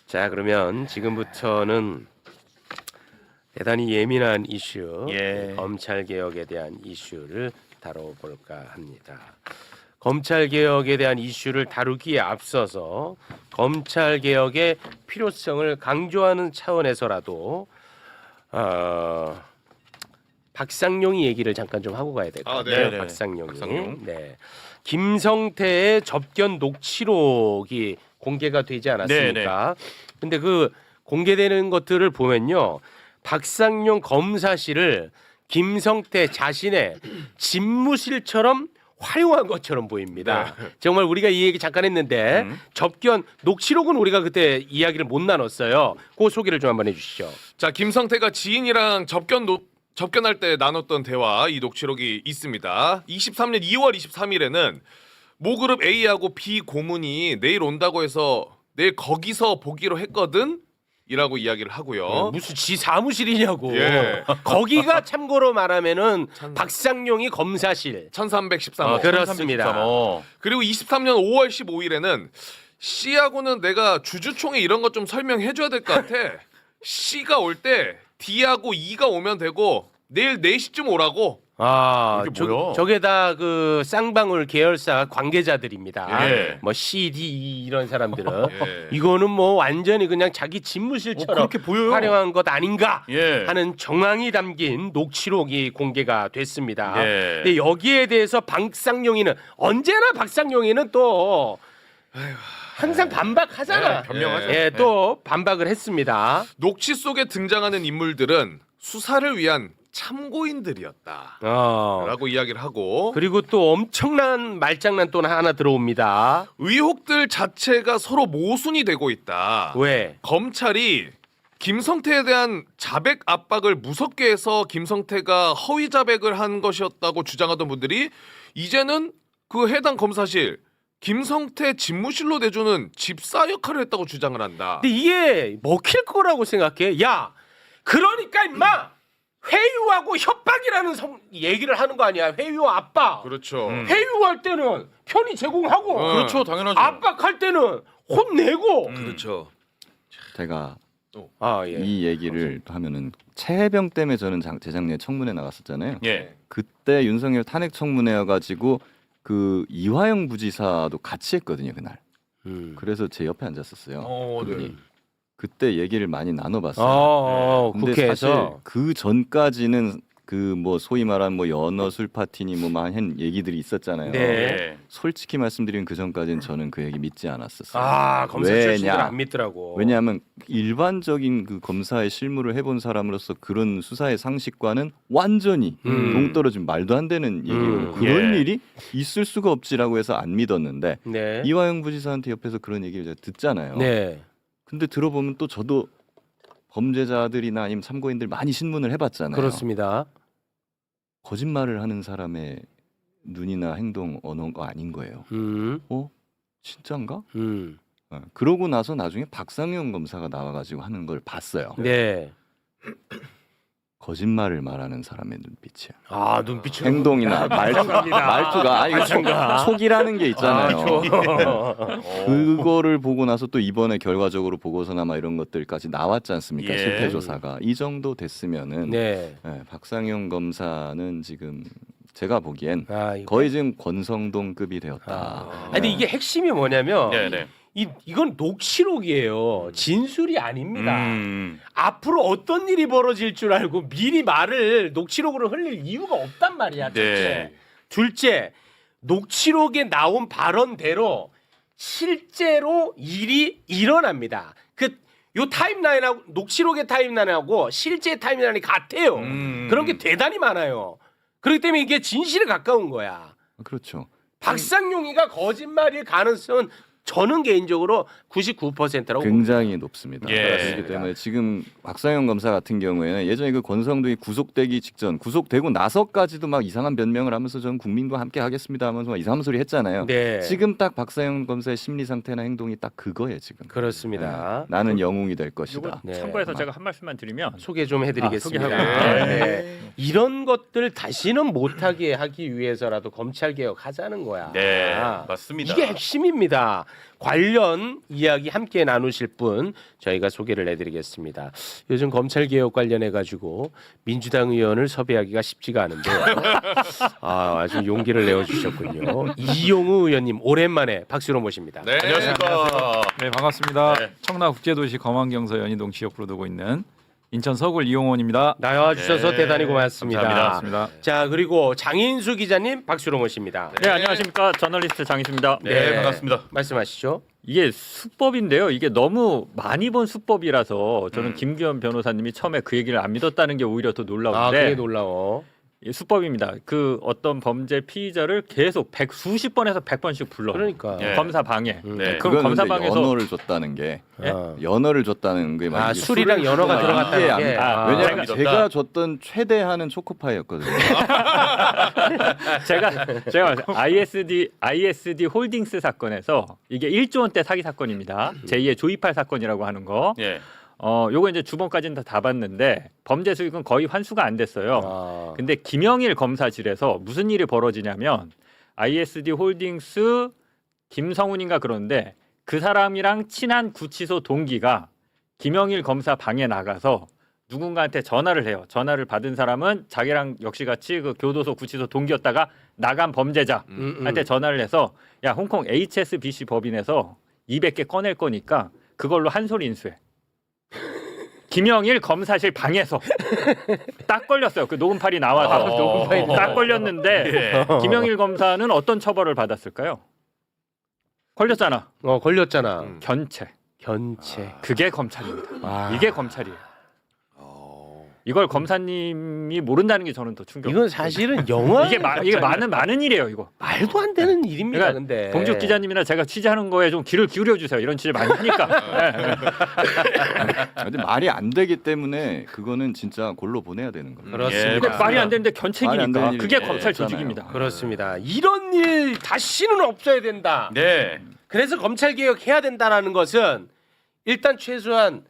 자, 그러면 지금부터는 대단히 예민한 이슈, 검찰 개혁에 대한 이슈를 다뤄볼까 합니다. 검찰 개혁에 대한 이슈를 다루기에 앞서서 검찰 개혁의 필요성을 강조하는 차원에서라도 박상용이 얘기를 잠깐 좀 하고 가야 될 것 같아요. 네. 박상용. 네. 김성태의 접견 녹취록이 공개가 되지 않았습니까? 근데 그 공개되는 것들을 보면요. 박상용 검사실을 김성태 자신의 집무실처럼 활용한 것처럼 보입니다. 정말 우리가 이 얘기 잠깐 했는데 접견 녹취록은 우리가 그때 이야기를 못 나눴어요. 그 소개를 좀 한번 해주시죠. 자, 김성태가 지인이랑 접견할 때 나눴던 대화 이 녹취록이 있습니다. 23년 2월 23일에는 모그룹 A하고 B 고문이 내일 온다고 해서 내일 거기서 보기로 했거든? 이라고 이야기를 하고요. 무슨 지 사무실이냐고. 예. 거기가 참고로 말하면은 박상용이 검사실. 1313호. 그렇습니다. 그리고 23년 5월 15일에는 C하고는 내가 주주총회 이런 것 좀 설명해 줘야 될 것 같아. C가 올 때 D하고 E가 오면 되고 내일 4시쯤 오라고. 이게 뭐야? 저게 다 그 쌍방울 계열사 관계자들입니다. 예. 뭐 C, D, E 이런 사람들은 예. 이거는 뭐 완전히 그냥 자기 집무실처럼 그렇게 보여요. 활용한 것 아닌가 예. 하는 정황이 담긴 녹취록이 공개가 됐습니다. 예. 근데 여기에 대해서 박상용이는 언제나 박상용이는 또 항상 반박하잖아. 변명하죠. 예, 또 반박을 했습니다. 녹취 속에 등장하는 인물들은 수사를 위한 참고인들이었다. 라고 이야기를 하고 그리고 또 엄청난 말장난 또 하나 들어옵니다. 의혹들 자체가 서로 모순이 되고 있다. 왜? 검찰이 김성태에 대한 자백 압박을 무섭게 해서 김성태가 허위 자백을 한 것이었다고 주장하던 분들이 이제는 그 해당 검사실 김성태 집무실로 내주는 집사 역할을 했다고 주장을 한다. 근데 이게 먹힐 거라고 생각해. 야, 그러니까 임마 회유하고 협박이라는 얘기를 하는 거 아니야. 회유와 압박. 그렇죠. 회유할 때는 편의 제공하고 그렇죠, 당연하죠. 압박할 때는 혼내고. 그렇죠. 제가 예. 이 얘기를 하면은 최해병 때문에 저는 재작년에 청문회 나갔었잖아요. 예. 그때 윤석열 탄핵 청문회여가지고 그 이화영 부지사도 같이 했거든요 그날. 그래서 제 옆에 앉았었어요. 네. 그때 얘기를 많이 나눠봤어요. 근데 사실 국회에서 그 전까지는 그 뭐 소위 말한 뭐 연어 술 파티니 뭐한 얘기들이 있었잖아요. 네. 예. 솔직히 말씀드리면 그 전까지는 저는 그 얘기 믿지 않았었어요. 검사 출신들 안 믿더라고. 왜냐하면 일반적인 그 검사의 실무를 해본 사람으로서 그런 수사의 상식과는 완전히 동떨어진 말도 안 되는 얘기고 그런 예. 일이 있을 수가 없지라고 해서 안 믿었는데 네. 이화영 부지사한테 옆에서 그런 얘기를 제가 듣잖아요. 네. 근데 들어보면 또 저도 범죄자들이나 아니면 참고인들 많이 신문을 해봤잖아요. 그렇습니다. 거짓말을 하는 사람의 눈이나 행동 언어가 아닌 거예요. 진짠가? 그러고 나서 나중에 박상용 검사가 나와가지고 하는 걸 봤어요. 네. 거짓말을 말하는 사람의 눈빛이야. 눈빛이 행동이나 말투가 아니 속이라는 게 있잖아요. 그거를 보고 나서 또 이번에 결과적으로 보고서나 막 이런 것들까지 나왔지 않습니까? 예. 실태 조사가 이 정도 됐으면은 네. 박상용 검사는 지금 제가 보기엔 이거. 거의 지금 권성동급이 되었다. 근데 이게 핵심이 뭐냐면 네네. 이건 녹취록이에요. 진술이 아닙니다. 음. 앞으로 어떤 일이 벌어질 줄 알고 미리 말을 녹취록으로 흘릴 이유가 없단 말이야. 네. 둘째, 녹취록에 나온 발언대로 실제로 일이 일어납니다. 요 타임라인하고 녹취록의 타임라인하고 실제 타임라인이 같아요. 그런 게 대단히 많아요. 그렇기 때문에 이게 진실에 가까운 거야. 그렇죠. 박상용이가 거짓말일 가능성은 저는 개인적으로 99%라고 굉장히 높습니다. 예. 그렇기 때문에 지금 박상영 검사 같은 경우에는 예전에 그 권성동이 구속되기 직전, 구속되고 나서까지도 막 이상한 변명을 하면서 저는 국민과 함께 하겠습니다 하면서 막 이상한 소리 했잖아요. 네. 지금 딱 박상영 검사의 심리 상태나 행동이 딱 그거예요 지금. 그렇습니다. 나는 영웅이 될 것이다. 네. 참고해서 제가 한 말씀만 드리면 소개 좀 해드리겠습니다. 소개하고. 네. 이런 것들 다시는 못하게 하기 위해서라도 검찰 개혁하자는 거야. 네, 맞습니다. 이게 핵심입니다. 관련 이야기 함께 나누실 분 저희가 소개를 해드리겠습니다. 요즘 검찰 개혁 관련해 가지고 민주당 의원을 섭외하기가 쉽지가 않은데 아주 용기를 내어주셨군요. 이용우 의원님 오랜만에 박수로 모십니다. 네. 안녕하십니까. 네 반갑습니다. 네. 청라국제도시 검안경서 연희동 지역구로 두고 있는 인천 서구 이용원입니다. 나와주셔서 네. 대단히 고맙습니다. 감사합니다. 자 그리고 장인수 기자님 박수로 모십니다. 네, 안녕하십니까. 저널리스트 장희수입니다. 네, 반갑습니다. 말씀하시죠. 이게 수법인데요. 이게 너무 많이 본 수법이라서 저는 김규현 변호사님이 처음에 그 얘기를 안 믿었다는 게 오히려 더 아 놀라운데 그게 놀라워. 이 수법입니다. 그 어떤 범죄 피의자를 계속 수십 번에서 100번씩 불러. 그러니까. 네. 검사 방에. 네. 그럼 검사 그거는 방에서 연어를 줬다는 게 예? 연어를 줬다는 게 아 술이랑 연어가 들어갔다는 게. 왜냐하면 제가- 제가 줬던 최대한은 초코파이였거든요. 제가 ISD 홀딩스 사건에서 이게 1조 원대 사기 사건입니다. 제2의 조이팔 사건이라고 하는 거. 예. 요거 이제 주범까지는 다 봤는데 범죄 수익은 거의 환수가 안 됐어요. 아. 근데 김영일 검사실에서 무슨 일이 벌어지냐면 ISD 홀딩스 김성훈인가 그런데 그 사람이랑 친한 구치소 동기가 김영일 검사 방에 나가서 누군가한테 전화를 해요. 전화를 받은 사람은 자기랑 역시 같이 그 교도소 구치소 동기였다가 나간 범죄자한테 전화를 해서 야 홍콩 HSBC 법인에서 200개 꺼낼 거니까 그걸로 한 소리 인수해. 김영일 검사실 방에서 딱 걸렸어요. 그 녹음판이 나와서 녹음판이 딱 걸렸는데 김영일 검사는 어떤 처벌을 받았을까요? 걸렸잖아. 걸렸잖아. 견체. 견체. 그게 검찰입니다. 아. 이게 검찰이에요. 이걸 검사님이 모른다는 게 저는 더 충격. 이건 사실은 영화 이게 많은 일이에요. 이거. 말도 안 되는 일입니다. 그러니까 근데 봉juk 기자님이나 제가 취재하는 거에 좀 귀를 기울여 주세요. 이런 취재 많이 하니까. 네. 근데 말이 안 되기 때문에 그거는 진짜 골로 보내야 되는 거예요. 그렇습니다. 예, 그러니까 말이 안 되는데 말이 안 견책이니까 되는 그게 일이 검찰 있잖아요. 조직입니다. 그렇습니다. 이런 일 다시는 없어야 된다. 네. 그래서 검찰 개혁해야 된다라는 것은 일단 최소한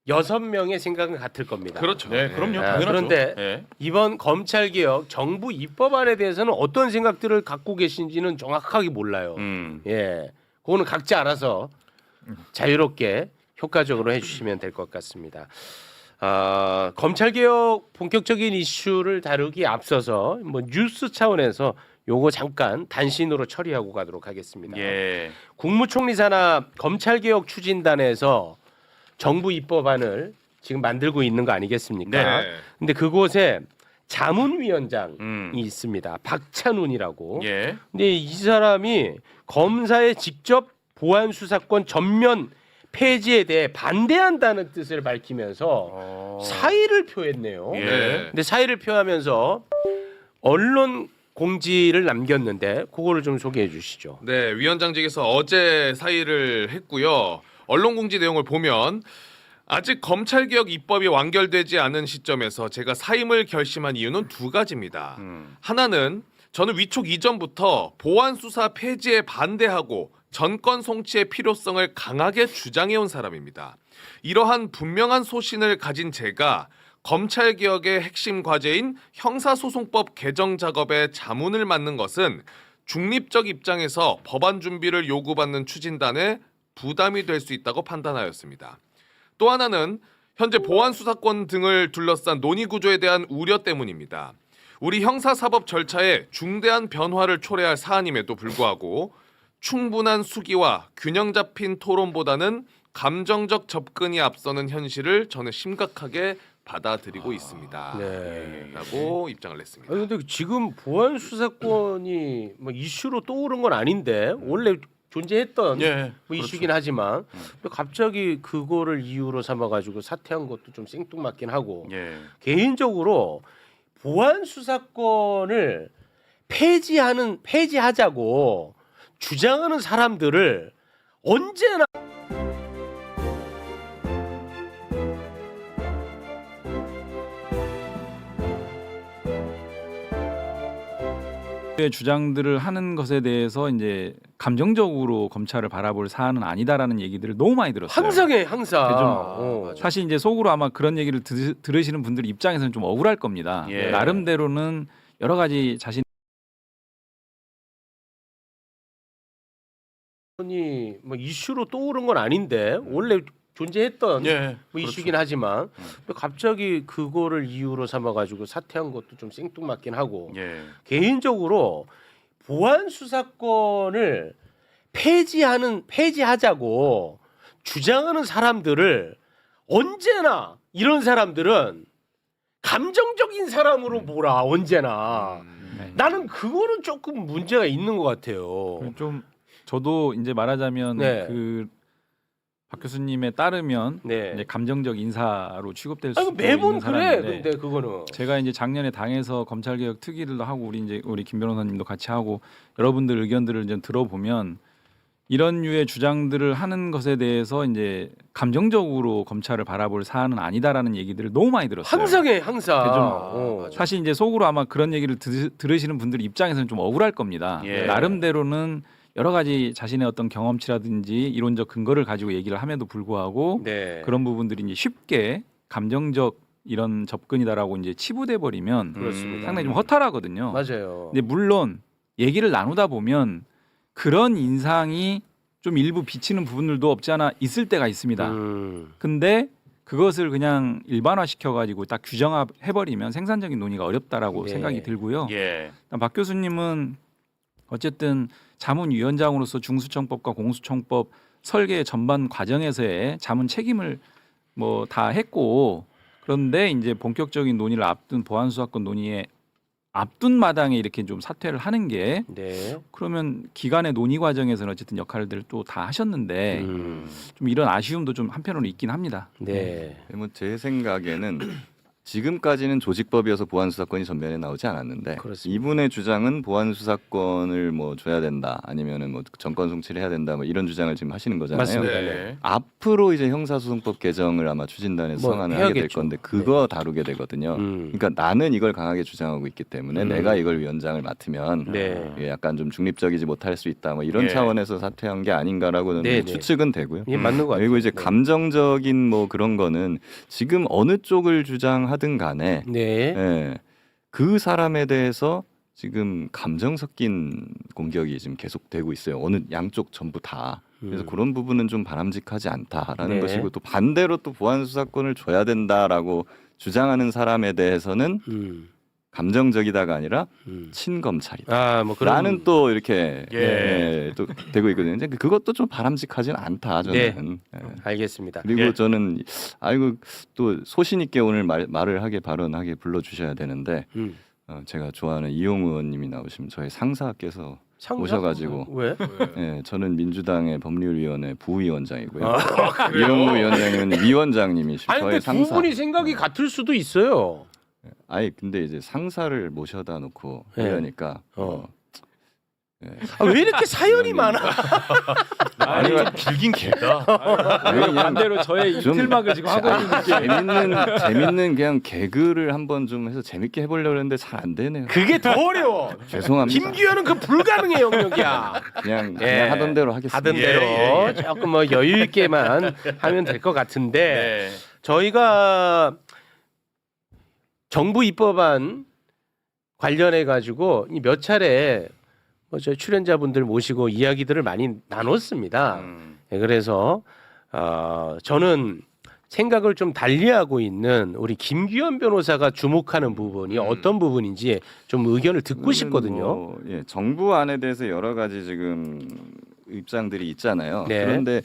6명의 생각은 같을 겁니다. 그렇죠. 네, 그럼요. 아, 당연하죠. 그런데 예. 이번 검찰 개혁 정부 입법안에 대해서는 어떤 생각들을 갖고 계신지는 정확하게 몰라요. 예, 그거는 각자 알아서 자유롭게 효과적으로 해주시면 될 것 같습니다. 검찰 개혁 본격적인 이슈를 다루기 앞서서 뭐 뉴스 차원에서 요거 잠깐 단신으로 처리하고 가도록 하겠습니다. 예. 국무총리 산하 검찰 개혁 추진단에서 정부 입법안을 지금 만들고 있는 거 아니겠습니까? 네. 근데 그곳에 자문위원장이 음. 있습니다. 박찬훈이라고. 예. 근데 이 사람이 검사의 직접 보안 수사권 전면 폐지에 대해 반대한다는 뜻을 밝히면서 사의를 표했네요. 예. 네. 근데 사의를 표하면서 언론 공지를 남겼는데 그거를 좀 소개해 주시죠. 네, 위원장직에서 어제 사의를 했고요. 언론 공지 내용을 보면 아직 검찰개혁 입법이 완결되지 않은 시점에서 제가 사임을 결심한 이유는 두 가지입니다. 하나는 저는 위촉 이전부터 보안 수사 폐지에 반대하고 전권 송치의 필요성을 강하게 주장해온 사람입니다. 이러한 분명한 소신을 가진 제가 검찰개혁의 핵심 과제인 형사소송법 개정 작업에 자문을 맡는 것은 중립적 입장에서 법안 준비를 요구받는 추진단에 부담이 될 수 있다고 판단하였습니다. 또 하나는 현재 보안 수사권 등을 둘러싼 논의 구조에 대한 우려 때문입니다. 우리 형사사법 절차에 중대한 변화를 초래할 사안임에도 불구하고 충분한 수기와 균형 잡힌 토론보다는 감정적 접근이 앞서는 현실을 저는 심각하게 받아들이고 있습니다. 네. 라고 입장을 냈습니다. 아니, 근데 지금 보안 수사권이 뭐 이슈로 떠오른 건 아닌데 원래 존재했던 예. 뭐 이슈긴 하지만 근데 갑자기 그거를 이유로 삼아가지고 사퇴한 것도 좀 생뚱맞긴 하고 예. 개인적으로 보안 수사권을 폐지하자고 주장하는 사람들을 언제나 주장들을 하는 것에 대해서 이제 감정적으로 검찰을 바라볼 사안은 아니다라는 얘기들을 너무 많이 들었어요. 항상 해 항상. 좀 어. 사실 이제 속으로 아마 그런 얘기를 들으시는 분들 입장에서는 좀 억울할 겁니다. 예. 나름대로는 여러 가지 자신 이 뭐 이슈로 떠오른 건 아닌데 원래 존재했던 예. 뭐 이슈긴 하지만 근데 갑자기 그거를 이유로 삼아가지고 사퇴한 것도 좀 생뚱맞긴 하고 예. 개인적으로 보안 수사권을 폐지하자고 주장하는 사람들을 언제나 이런 사람들은 감정적인 사람으로 몰아 언제나 네. 나는 그거는 조금 문제가 있는 것 같아요. 좀 저도 이제 말하자면 네. 그 박 교수님에 따르면 네. 이제 감정적 인사로 취급될 수 아니, 있는 매번 그래. 사람인데 근데 그거는 제가 이제 작년에 당에서 검찰개혁 특위를 하고 우리 김 변호사님도 같이 하고 여러분들 의견들을 이제 들어보면 이런 류의 주장들을 하는 것에 대해서 이제 감정적으로 검찰을 바라볼 사안은 아니다라는 얘기들을 너무 많이 들었어요. 항상 해 항상. 좀 어. 사실 이제 속으로 아마 그런 얘기를 들으시는 분들 입장에서는 좀 억울할 겁니다. 예. 나름대로는 여러 가지 자신의 어떤 경험치라든지 이론적 근거를 가지고 얘기를 함에도 불구하고 네. 그런 부분들이 이제 쉽게 감정적 이런 접근이다라고 이제 치부돼 버리면 그렇습니다. 상당히 좀 허탈하거든요. 맞아요. 근데 물론 얘기를 나누다 보면 그런 인상이 좀 일부 비치는 부분들도 없지 않아 있을 때가 있습니다. 근데 그것을 그냥 일반화 시켜가지고 딱 규정해버리면 생산적인 논의가 어렵다라고 예. 생각이 들고요. 예. 박 교수님은 어쨌든 자문위원장으로서 중수청법과 공수청법 설계 전반 과정에서의 자문 책임을 뭐 다 했고 그런데 이제 본격적인 논의를 앞둔 보안수사권 논의에 앞둔 마당에 이렇게 좀 사퇴를 하는 게 네. 그러면 기간의 논의 과정에서는 어쨌든 역할들을 또 다 하셨는데 좀 이런 아쉬움도 좀 한편으로 있긴 합니다. 네. 뭐 제 생각에는 지금까지는 조직법이어서 보안 수사권이 전면에 나오지 않았는데 그렇습니다. 이분의 주장은 보안 수사권을 뭐 줘야 된다 아니면은 뭐 정권 송치를 해야 된다 뭐 이런 주장을 지금 하시는 거잖아요. 맞습니다. 네. 앞으로 이제 형사소송법 개정을 아마 추진단에서 뭐 성안을 하게 될 해야겠죠. 건데 그거 다루게 되거든요. 그러니까 나는 이걸 강하게 주장하고 있기 때문에 내가 이걸 위원장을 맡으면 네. 이게 약간 좀 중립적이지 못할 수 있다 뭐 이런 예. 차원에서 사퇴한 게 아닌가라고는 네, 네. 추측은 되고요. 예, 맞는 것 같아요. 그리고 이제 네. 감정적인 뭐 그런 거는 지금 어느 쪽을 주장하든 간에 네. 예, 그 사람에 대해서 지금 감정 섞인 공격이 지금 계속되고 있어요. 어느 양쪽 전부 다. 그래서 그런 부분은 좀 바람직하지 않다라는 네. 것이고 또 반대로 또 보안 수사권을 줘야 된다라고 주장하는 사람에 대해서는 감정적이다가 아니라 친검찰이다. 아, 뭐 그런 라는 또 이렇게 예. 예, 또 되고 있거든요. 근데 그것도 좀 바람직하지는 않다 저는. 네. 예. 알겠습니다. 그리고 예. 저는 아이고 또 소신 있게 오늘 말을 하게 발언하게 불러주셔야 되는데 제가 좋아하는 이용 의원님이 나오시면 저희 상사께서 상사? 오셔가지고 왜? 예, 저는 민주당의 법률위원회 부위원장이고요. 아, 이용무 위원장은 위원장님이시고 아니 저희 근데 두 상사. 분이 생각이 같을 수도 있어요. 아니 근데 이제 상사를 모셔다 놓고 네. 이러니까 아, 왜 이렇게 사연이 의원님. 많아? 아니 좀 길긴 길다. 그냥 반대로 저의 좀 이틀막을 지금 하고 있는 느낌. 재밌는 그냥 개그를 한번 좀 해서 재밌게 해보려고 했는데 잘 안 되네요. 그게 더 어려워. 죄송합니다. 김규현은 그 불가능의 영역이야. 그냥 예. 하던 대로 하겠습니다. 하던 예, 대로 예, 예. 조금 뭐 여유 있게만 하면 될 것 같은데 네. 저희가 정부 입법안 관련해 가지고 몇 차례 저희 출연자분들 모시고 이야기들을 많이 나눴습니다. 네, 그래서 저는 생각을 좀 달리하고 있는 우리 김규현 변호사가 주목하는 부분이 어떤 부분인지 좀 의견을 듣고 싶거든요. 뭐, 예, 정부 안에 대해서 여러 가지 지금 입장들이 있잖아요. 네. 그런데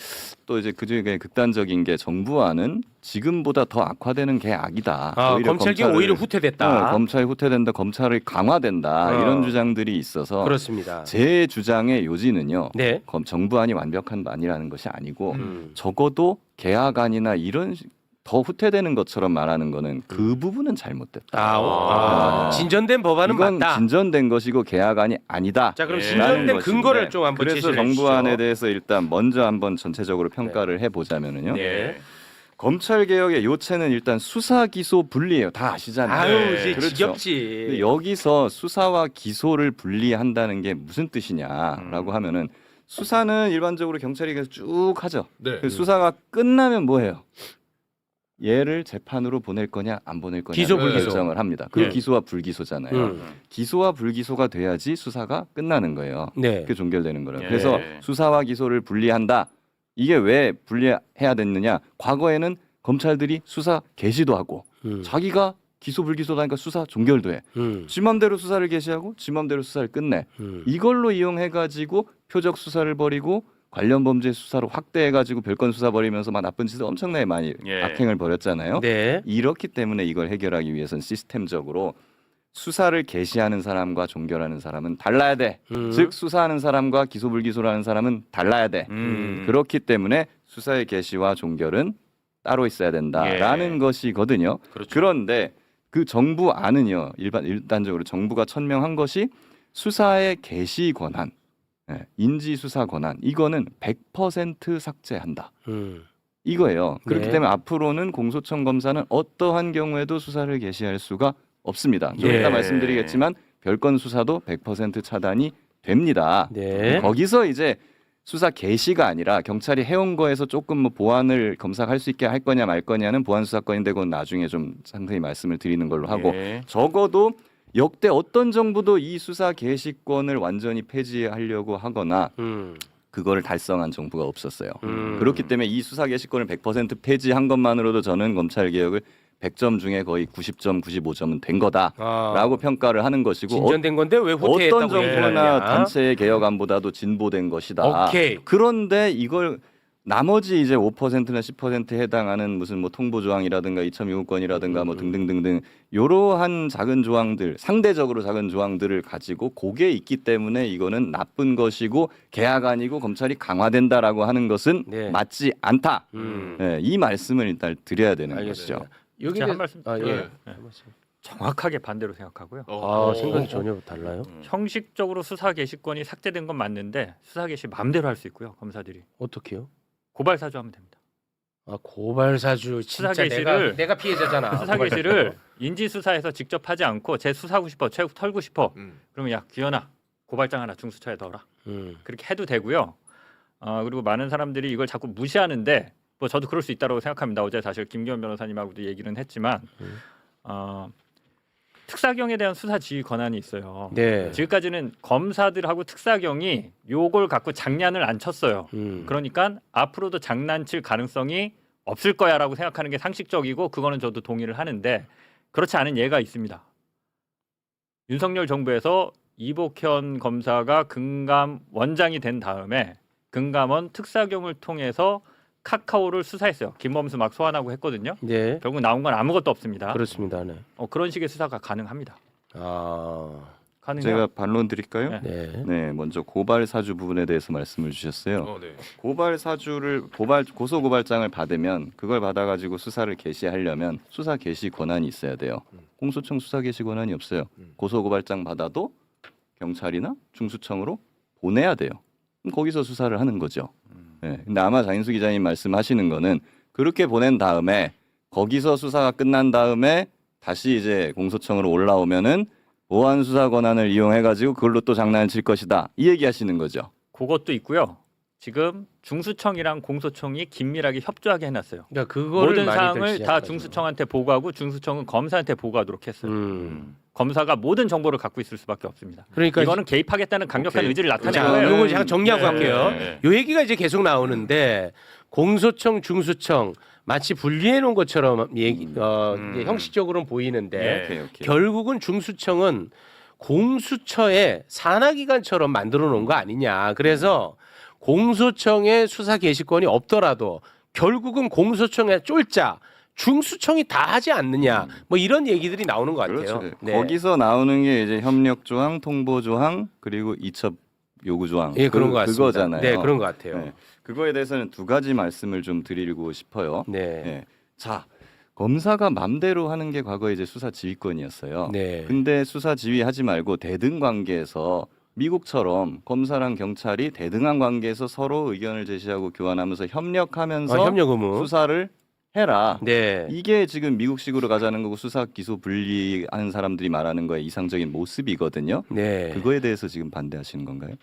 또 이제 그중에 극단적인 게 정부안은 지금보다 더 악화되는 게 악이다. 검찰개혁 오히려 후퇴됐다. 검찰이 후퇴된다. 검찰이 강화된다. 이런 주장들이 있어서 그렇습니다. 제 주장의 요지는요. 네. 정부안이 완벽한 안이라는 것이 아니고 적어도 개혁안이나 이런 더 후퇴되는 것처럼 말하는 거는 그 부분은 잘못됐다. 진전된 법안은 이건 맞다. 진전된 것이고 개혁안이 아니다. 자, 그럼 예. 진전된 라는 근거를 것인데 좀 한번 그래서 제시해 정부안에 주시죠. 대해서 일단 먼저 한번 전체적으로 평가를 해보자면은요. 네. 검찰 개혁의 요체는 일단 수사 기소 분리예요. 다 아시잖아요. 아유, 네. 이제 그렇죠. 지겹지. 근데 여기서 수사와 기소를 분리한다는 게 무슨 뜻이냐라고 하면은 수사는 일반적으로 경찰이 계속 쭉 하죠. 네. 그 수사가 끝나면 뭐해요? 얘를 재판으로 보낼 거냐 안 보낼 거냐 기소, 불기소. 결정을 합니다. 그리고 네. 기소와 불기소잖아요. 기소와 불기소가 돼야지 수사가 끝나는 거예요. 네. 그게 종결되는 거예요. 예. 그래서 수사와 기소를 분리한다. 이게 왜 분리해야 됐느냐? 과거에는 검찰들이 수사 개시도 하고 자기가 기소 불기소도 하니까 수사 종결도 해. 지 맘대로 수사를 개시하고 지 맘대로 수사를 끝내. 이걸로 이용해가지고 표적 수사를 벌이고 관련 범죄 수사로 확대해가지고 별건 수사 벌이면서 막 나쁜 짓을 엄청나게 많이 예. 악행을 벌였잖아요. 네. 이렇기 때문에 이걸 해결하기 위해서는 시스템적으로 수사를 개시하는 사람과 종결하는 사람은 달라야 돼. 즉 수사하는 사람과 기소 불기소를 하는 사람은 달라야 돼. 그렇기 때문에 수사의 개시와 종결은 따로 있어야 된다라는 예. 것이거든요. 그렇죠. 그런데 그 정부 안은요. 일단적으로 정부가 천명한 것이 수사의 개시 권한, 인지 수사 권한 이거는 100% 삭제한다. 이거예요. 그렇기 네. 때문에 앞으로는 공소청 검사는 어떠한 경우에도 수사를 개시할 수가 없습니다. 좀 네. 이따 말씀드리겠지만 별건 수사도 100% 차단이 됩니다. 네. 거기서 이제 수사 개시가 아니라 경찰이 해온 거에서 조금 뭐 보완을 검사가 할 수 있게 할 거냐 말 거냐는 보완 수사권인데 그건 나중에 좀 상세히 말씀을 드리는 걸로 하고 예. 적어도 역대 어떤 정부도 이 수사 개시권을 완전히 폐지하려고 하거나 그거를 달성한 정부가 없었어요. 그렇기 때문에 이 수사 개시권을 100% 폐지한 것만으로도 저는 검찰 개혁을 100점 중에 거의 90점, 95점은 된 거다라고 평가를 하는 것이고 진전된 건데 왜 후퇴했다고 어떤 정부나 얘기하느냐. 단체의 개혁안보다도 진보된 것이다. 오케이. 그런데 이걸 나머지 이제 5%나 10%에 해당하는 무슨 뭐 통보 조항이라든가 이참 요구권이라든가 뭐 등등등등 이러한 작은 조항들, 상대적으로 작은 조항들을 가지고 그게 있기 때문에 이거는 나쁜 것이고 개혁 아니고 검찰이 강화된다라고 하는 것은 네. 맞지 않다. 이 말씀을 일단 드려야 되는 알겠습니다. 것이죠. 여기 제가 한 말씀 아, 예. 네. 정확하게 반대로 생각하고요. 아, 생각이 전혀 달라요. 형식적으로 수사 개시권이 삭제된 건 맞는데 수사 개시 마음대로 할 수 있고요. 검사들이 어떻게요? 고발 사주하면 됩니다. 아, 고발 사주 진짜 수사 개시를- 내가 피해자잖아. 수사 개시를 인지 수사에서 직접 하지 않고 제 수사하고 싶어, 제 털고 싶어. 그러면 야 기현아 고발장 하나 중수처에 넣어라. 그렇게 해도 되고요. 그리고 많은 사람들이 이걸 자꾸 무시하는데 뭐 저도 그럴 수 있다고 생각합니다. 어제 사실 김기현 변호사님하고도 얘기는 했지만 특사경에 대한 수사 지휘 권한이 있어요. 네. 지금까지는 검사들하고 특사경이 요걸 갖고 장난을 안 쳤어요. 그러니까 앞으로도 장난칠 가능성이 없을 거야라고 생각하는 게 상식적이고 그거는 저도 동의를 하는데 그렇지 않은 예가 있습니다. 윤석열 정부에서 이복현 검사가 금감 원장이 된 다음에 금감원 특사경을 통해서 카카오를 수사했어요. 김범수 막 소환하고 했거든요. 네. 결국 나온 건 아무것도 없습니다. 그렇습니다. 네. 그런 식의 수사가 가능합니다. 아. 가능해요. 제가 반론 드릴까요? 네. 네. 네, 먼저 고발 사주 부분에 대해서 말씀을 주셨어요. 네. 고발 사주를 고소 고발장을 받으면 그걸 받아가지고 수사를 개시하려면 수사 개시 권한이 있어야 돼요. 공소청 수사 개시 권한이 없어요. 고소 고발장 받아도 경찰이나 중수청으로 보내야 돼요. 그럼 거기서 수사를 하는 거죠. 네. 근데 아마 장인수 기자님 말씀하시는 거는 그렇게 보낸 다음에 거기서 수사가 끝난 다음에 다시 이제 공소청으로 올라오면은 보안 수사 권한을 이용해가지고 그걸로 또 장난을 칠 것이다. 이 얘기하시는 거죠. 그것도 있고요. 지금 중수청이랑 공소청이 긴밀하게 협조하게 해놨어요. 그러니까 그거를 모든 많이들 사항을 다 지적하죠. 중수청한테 보고하고 중수청은 검사한테 보고하도록 했어요. 검사가 모든 정보를 갖고 있을 수밖에 없습니다. 그러니까 이거는 개입하겠다는 강력한 오케이. 의지를 나타낸 자, 거예요. 요거 잠깐 정리하고 네. 갈게요. 네. 요 얘기가 이제 계속 나오는데 공소청, 중수청 마치 분리해 놓은 것처럼 이게 형식적으로는 보이는데 네. 오케이. 결국은 중수청은 공수처의 산하기관처럼 만들어 놓은 거 아니냐. 그래서 공소청의 수사 개시권이 없더라도 결국은 공소청의 쫄자 중수청이 다 하지 않느냐. 뭐 이런 얘기들이 나오는 것 같아요. 그렇죠. 네. 거기서 나오는 게 이제 협력 조항, 통보 조항, 그리고 이첩 요구 조항. 예, 그런 것 같습니다. 그거잖아요. 네, 그런 것 같아요. 네. 그거에 대해서는 두 가지 말씀을 좀 드리고 싶어요. 네. 네. 자, 검사가 맘대로 하는 게 과거에 이제 수사 지휘권이었어요. 네. 근데 수사 지휘하지 말고 대등 관계에서 미국처럼 검사랑 경찰이 대등한 관계에서 서로 의견을 제시하고 교환하면서 협력하면서 협력 의무. 수사를 해라. 네. 이게 지금 미국식으로 가자는 거고 수사 기소 분리하는 사람들이 말하는 거에 이상적인 모습이거든요. 네. 그거에 대해서 지금 반대하시는 건가요?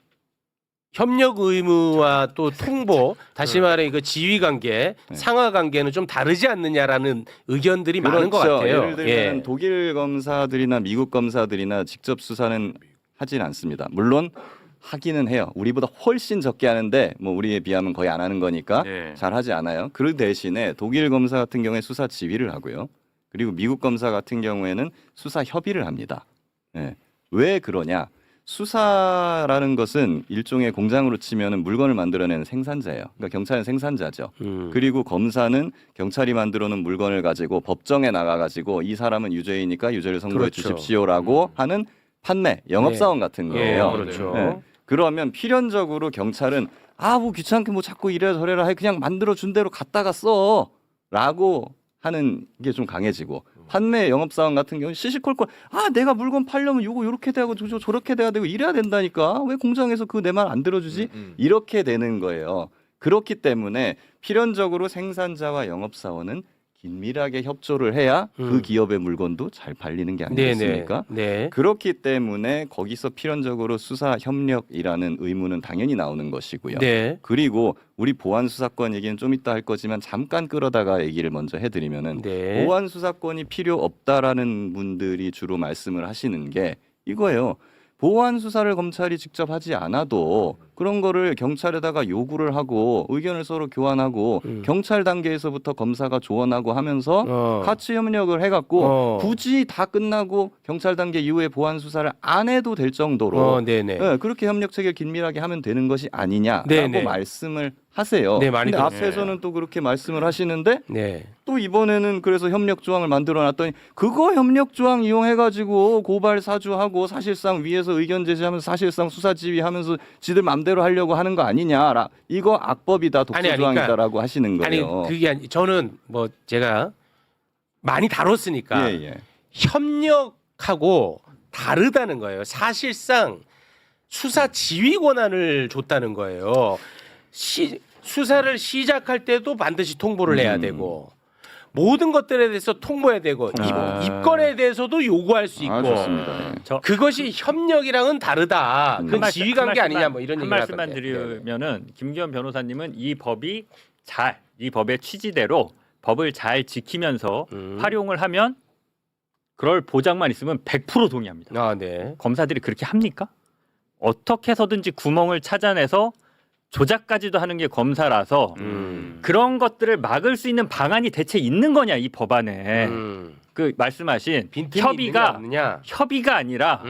협력 의무와 또 통보, 다시 말해 그 지휘 관계, 상하 관계는 좀 다르지 않느냐라는 의견들이 많은 것 그렇죠. 같아요. 예를 들면 독일 검사들이나 미국 검사들이나 직접 수사는 하진 않습니다. 물론 하기는 해요. 우리보다 훨씬 적게 하는데 뭐 우리에 비하면 거의 안 하는 거니까 네. 잘 하지 않아요. 그 대신에 독일 검사 같은 경우에 수사 지휘를 하고요. 그리고 미국 검사 같은 경우에는 수사 협의를 합니다. 예. 왜 그러냐? 수사라는 것은 일종의 공장으로 치면은 물건을 만들어내는 생산자예요. 그러니까 경찰은 생산자죠. 그리고 검사는 경찰이 만들어 놓은 물건을 가지고 법정에 나가 가지고 이 사람은 유죄이니까 유죄를 선고해 그렇죠. 주십시오라고 하는 판매, 영업사원 같은 거예요. 그렇죠. 예. 그러면 필연적으로 경찰은 뭐 귀찮게 뭐 자꾸 이래라 저래라 해 그냥 만들어 준 대로 갖다가 써라고 하는 게 좀 강해지고 판매 영업사원 같은 경우는 시시콜콜 내가 물건 팔려면 요거 요렇게 돼야 되고 저렇게 돼야 되고 이래야 된다니까 왜 공장에서 그 내 말 안 들어주지 이렇게 되는 거예요. 그렇기 때문에 필연적으로 생산자와 영업사원은 긴밀하게 협조를 해야 그 기업의 물건도 잘 팔리는 게 아니겠습니까? 네. 그렇기 때문에 거기서 필연적으로 수사 협력이라는 의무는 당연히 나오는 것이고요. 네. 그리고 우리 보안 수사권 얘기는 좀 이따 할 거지만 잠깐 끌어다가 얘기를 먼저 해드리면은 네. 보안 수사권이 필요 없다라는 분들이 주로 말씀을 하시는 게 이거예요. 보안 수사를 검찰이 직접 하지 않아도 그런 거를 경찰에다가 요구를 하고 의견을 서로 교환하고 경찰 단계에서부터 검사가 조언하고 하면서 같이 협력을 해갖고 굳이 다 끝나고 경찰 단계 이후에 보안 수사를 안 해도 될 정도로 네네. 네, 그렇게 협력 체계를 긴밀하게 하면 되는 것이 아니냐라고 네네. 말씀을 하세요. 네, 많이 근데 들었어요. 앞에서는 또 그렇게 말씀을 하시는데 네. 또 이번에는 그래서 협력 조항을 만들어 놨더니 그거 협력 조항 이용해 가지고 고발 사주하고 사실상 위에서 의견 제시하면서 사실상 수사 지휘하면서 지들 맘대로 하려고 하는 거 아니냐라 이거 악법이다 독소 아니, 조항이다라고 하시는 아니 거예요. 그게 아니 저는 뭐 제가 많이 다뤘으니까 예. 협력하고 다르다는 거예요. 사실상 수사 지휘 권한을 줬다는 거예요. 수사를 시작할 때도 반드시 통보를 해야 되고 모든 것들에 대해서 통보해야 되고 입건에 대해서도 요구할 수 있고 좋습니다. 예. 그것이 협력이랑은 다르다. 한 그건 지휘 관계 아니냐 뭐 이런 한 얘기를 말씀만 하던데. 드리면은 김기현 변호사님은 이 법이 이 법의 취지대로 법을 잘 지키면서 활용을 하면 그럴 보장만 있으면 100% 동의합니다. 아, 네. 검사들이 그렇게 합니까? 어떻게 해서든지 구멍을 찾아내서 조작까지도 하는 게 검사라서 그런 것들을 막을 수 있는 방안이 대체 있는 거냐 이 법안에 그 말씀하신 빈틈이 있느냐, 없느냐. 협의가 아니라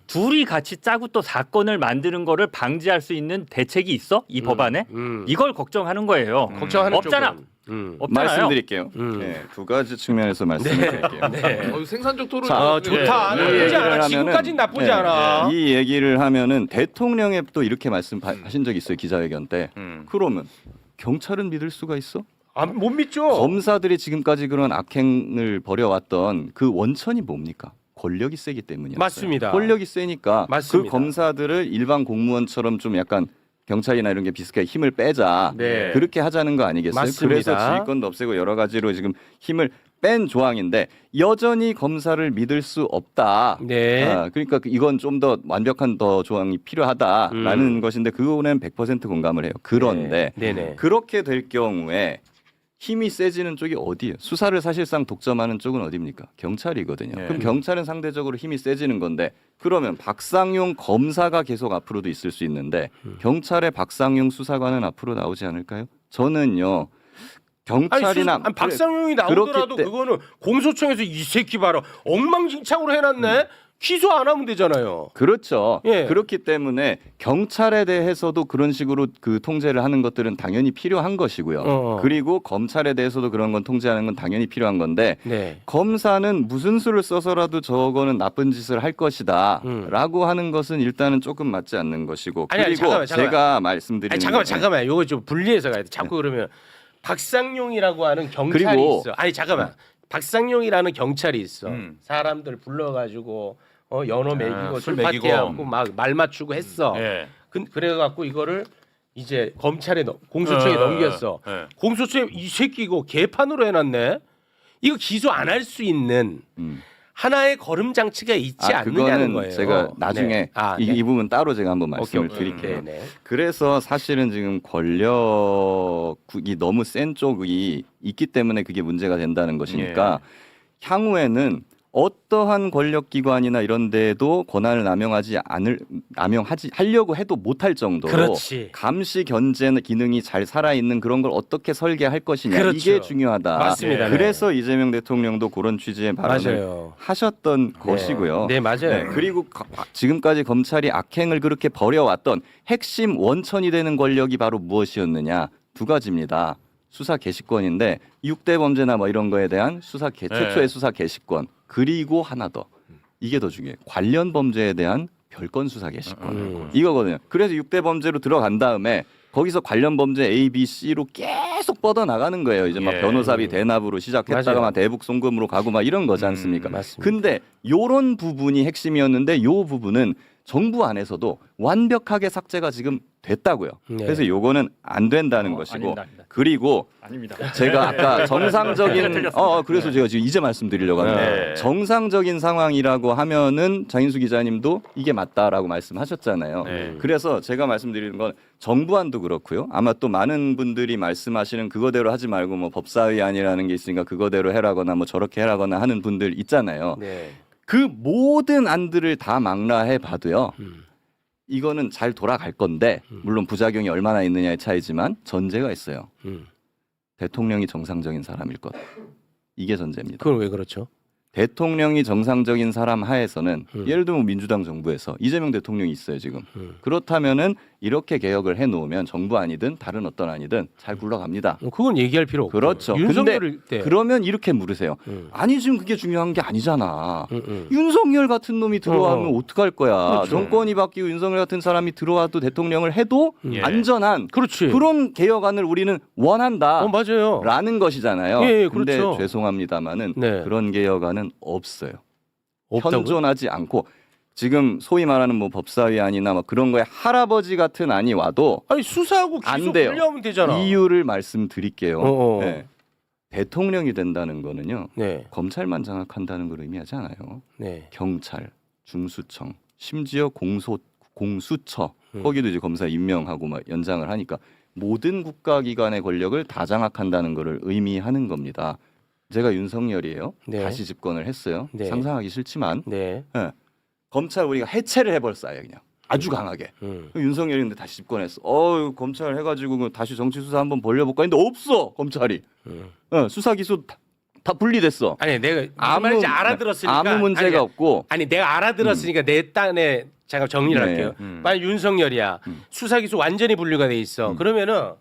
둘이 같이 짜고 또 사건을 만드는 거를 방지할 수 있는 대책이 있어 이 법안에 이걸 걱정하는 거예요. 걱정하는 없잖아. 쪽은. 없잖아요. 말씀드릴게요. 네, 두 가지 측면에서 말씀드릴게요. 네. 생산적 토론. 자, 좋다. 이 나쁘지 얘기를 않아. 하면은- 지금까지는 나쁘지 네, 않아. 이 얘기를 하면은 대통령이 또 이렇게 말씀하신 적이 있어요 기자회견 때. 그러면 경찰은 믿을 수가 있어? 못 믿죠. 검사들이 지금까지 그런 악행을 벌여왔던 그 원천이 뭡니까? 권력이 세기 때문이었어요. 맞습니다. 권력이 세니까 맞습니다. 그 검사들을 일반 공무원처럼 좀 약간 경찰이나 이런 게 비슷하게 힘을 빼자. 네. 그렇게 하자는 거 아니겠어요? 맞습니다. 그래서 지휘권도 없애고 여러 가지로 지금 힘을 뺀 조항인데 여전히 검사를 믿을 수 없다. 네. 그러니까 이건 좀 더 완벽한 더 조항이 필요하다라는 것인데 그거는 100% 공감을 해요. 그런데 네네. 그렇게 될 경우에 힘이 세지는 쪽이 어디예요? 수사를 사실상 독점하는 쪽은 어디입니까? 경찰이거든요. 그럼 경찰은 상대적으로 힘이 세지는 건데 그러면 박상용 검사가 계속 앞으로도 있을 수 있는데 경찰의 박상용 수사관은 앞으로 나오지 않을까요? 저는요. 경찰이나 박상용이 나오더라도 그렇기 때- 그거는 공소청에서 이 새끼 봐라 엉망진창으로 해놨네. 기소 안 하면 되잖아요. 그렇죠. 예. 그렇기 때문에 경찰에 대해서도 그런 식으로 그 통제를 하는 것들은 당연히 필요한 것이고요. 그리고 검찰에 대해서도 그런 건 통제하는 건 당연히 필요한 건데 네. 검사는 무슨 수를 써서라도 저거는 나쁜 짓을 할 것이다 라고 하는 것은 일단은 조금 맞지 않는 것이고 아니, 그리고 잠깐만. 제가 말씀드리는 아니 잠깐만. 요거 좀 분리해서 가야 돼. 자꾸 그러면 박상용이라고 하는 경찰이 그리고- 있어. 아니 잠깐만. 박상용이라는 경찰이 있어. 사람들 불러가지고 연어 먹이고 술 술 먹이고. 파티하고 막 말 맞추고 했어. 예. 그래갖고 이거를 이제 검찰에 공소청에 넘겼어. 공소청에 이 새끼 이거 개판으로 해놨네. 이거 기소 안 할 수 있는 하나의 걸음 장치가 있지 않느냐는 그거는 거예요. 제가 나중에 네. 이 부분 따로 제가 한번 말씀을 오케이. 드릴게요. 네. 그래서 사실은 지금 권력이 너무 센 쪽이 있기 때문에 그게 문제가 된다는 것이니까 향후에는 어떠한 권력기관이나 이런 데도 권한을 남용하려고 해도 못할 정도로 그렇지. 감시 견제 기능이 잘 살아있는 그런 걸 어떻게 설계할 것이냐 그렇죠. 이게 중요하다. 맞습니다. 네. 그래서 이재명 대통령도 그런 취지의 발언을 맞아요. 하셨던 것이고요. 네, 맞아요. 네, 그리고 지금까지 검찰이 악행을 그렇게 벌여왔던 핵심 원천이 되는 권력이 바로 무엇이었느냐? 두 가지입니다. 수사 개시권인데 6대 범죄나 뭐 이런 거에 대한 최초의 수사 개시권 그리고 하나 더 이게 더 중요해요. 관련 범죄에 대한 별건 수사 개시권 이거거든요. 그래서 6대 범죄로 들어간 다음에 거기서 관련 범죄 A, B, C로 계속 뻗어 나가는 거예요. 이제 막 변호사비 대납으로 시작했다가 맞아요. 막 대북 송금으로 가고 막 이런 거지 않습니까? 맞습니다. 근데 요런 부분이 핵심이었는데 요 부분은 정부 안에서도 완벽하게 삭제가 지금 됐다고요. 네. 그래서 요거는 안 된다는 것이고 아닙니다, 아닙니다. 그리고 아닙니다. 제가 아까 정상적인 틀렸습니다. 그래서 제가 지금 이제 말씀드리려고 하는데 네. 정상적인 상황이라고 하면은 장인수 기자님도 이게 맞다라고 말씀하셨잖아요. 네. 그래서 제가 말씀드리는 건 정부안도 그렇고요. 아마 또 많은 분들이 말씀하시는 그거대로 하지 말고 뭐 법사위안이라는 게 있으니까 그거대로 해라거나 뭐 저렇게 해라거나 하는 분들 있잖아요. 네. 그 모든 안들을 다 망라해 봐도요. 이거는 잘 돌아갈 건데 물론 부작용이 얼마나 있느냐의 차이지만 전제가 있어요. 대통령이 정상적인 사람일 것. 이게 전제입니다. 그건 왜 그렇죠? 대통령이 정상적인 사람 하에서는 예를 들면 민주당 정부에서 이재명 대통령이 있어요 지금. 그렇다면은 이렇게 개혁을 해놓으면 정부 아니든 다른 어떤 아니든 잘 굴러갑니다. 그건 얘기할 필요 없고. 그렇죠. 윤석열 때. 그러면 이렇게 물으세요. 아니 지금 그게 중요한 게 아니잖아. 윤석열 같은 놈이 들어와면 어떡할 거야. 그렇죠. 정권이 바뀌고 윤석열 같은 사람이 들어와도 대통령을 해도 안전한 그렇지. 그런 개혁안을 우리는 원한다. 맞아요. 라는 것이잖아요. 예, 근데 그렇죠. 죄송합니다만은 네. 그런 개혁안은 없어요. 없다고요? 현존하지 않고 지금 소위 말하는 뭐 법사위안이나 뭐 그런 거에 할아버지 같은 안이 와도 아니 수사하고 안 기소 돼요. 분리하면 되잖아. 이유를 말씀드릴게요. 어어. 네. 대통령이 된다는 거는요. 네. 검찰만 장악한다는 걸 의미하지 않아요. 네. 경찰, 중수청, 심지어 공수처 거기도 이제 검사 임명하고 막 연장을 하니까 모든 국가기관의 권력을 다 장악한다는 것을 의미하는 겁니다. 제가 윤석열이에요. 네. 다시 집권을 했어요. 네. 상상하기 싫지만 네. 검찰 우리가 해체를 해버렸어요. 그냥 아주 강하게. 윤석열인데 다시 집권했어. 검찰 해가지고 다시 정치 수사 한번 벌려볼까 했는데 없어 검찰이. 수사 기소 다 분리됐어. 아니 내가 무슨 말인지 알아들었으니까 아무 문제가 아니, 없고. 아니 내가 알아들었으니까 내 딴에 잠깐 정리를 네. 할게요. 만약 윤석열이야 수사 기소 완전히 분리가 돼 있어. 그러면은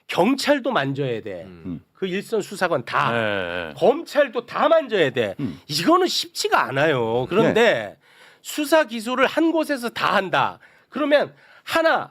경찰도 만져야 돼. 그 일선 수사관 다. 네. 검찰도 다 만져야 돼. 이거는 쉽지가 않아요. 그런데 수사 기소를 한 곳에서 다 한다. 그러면 하나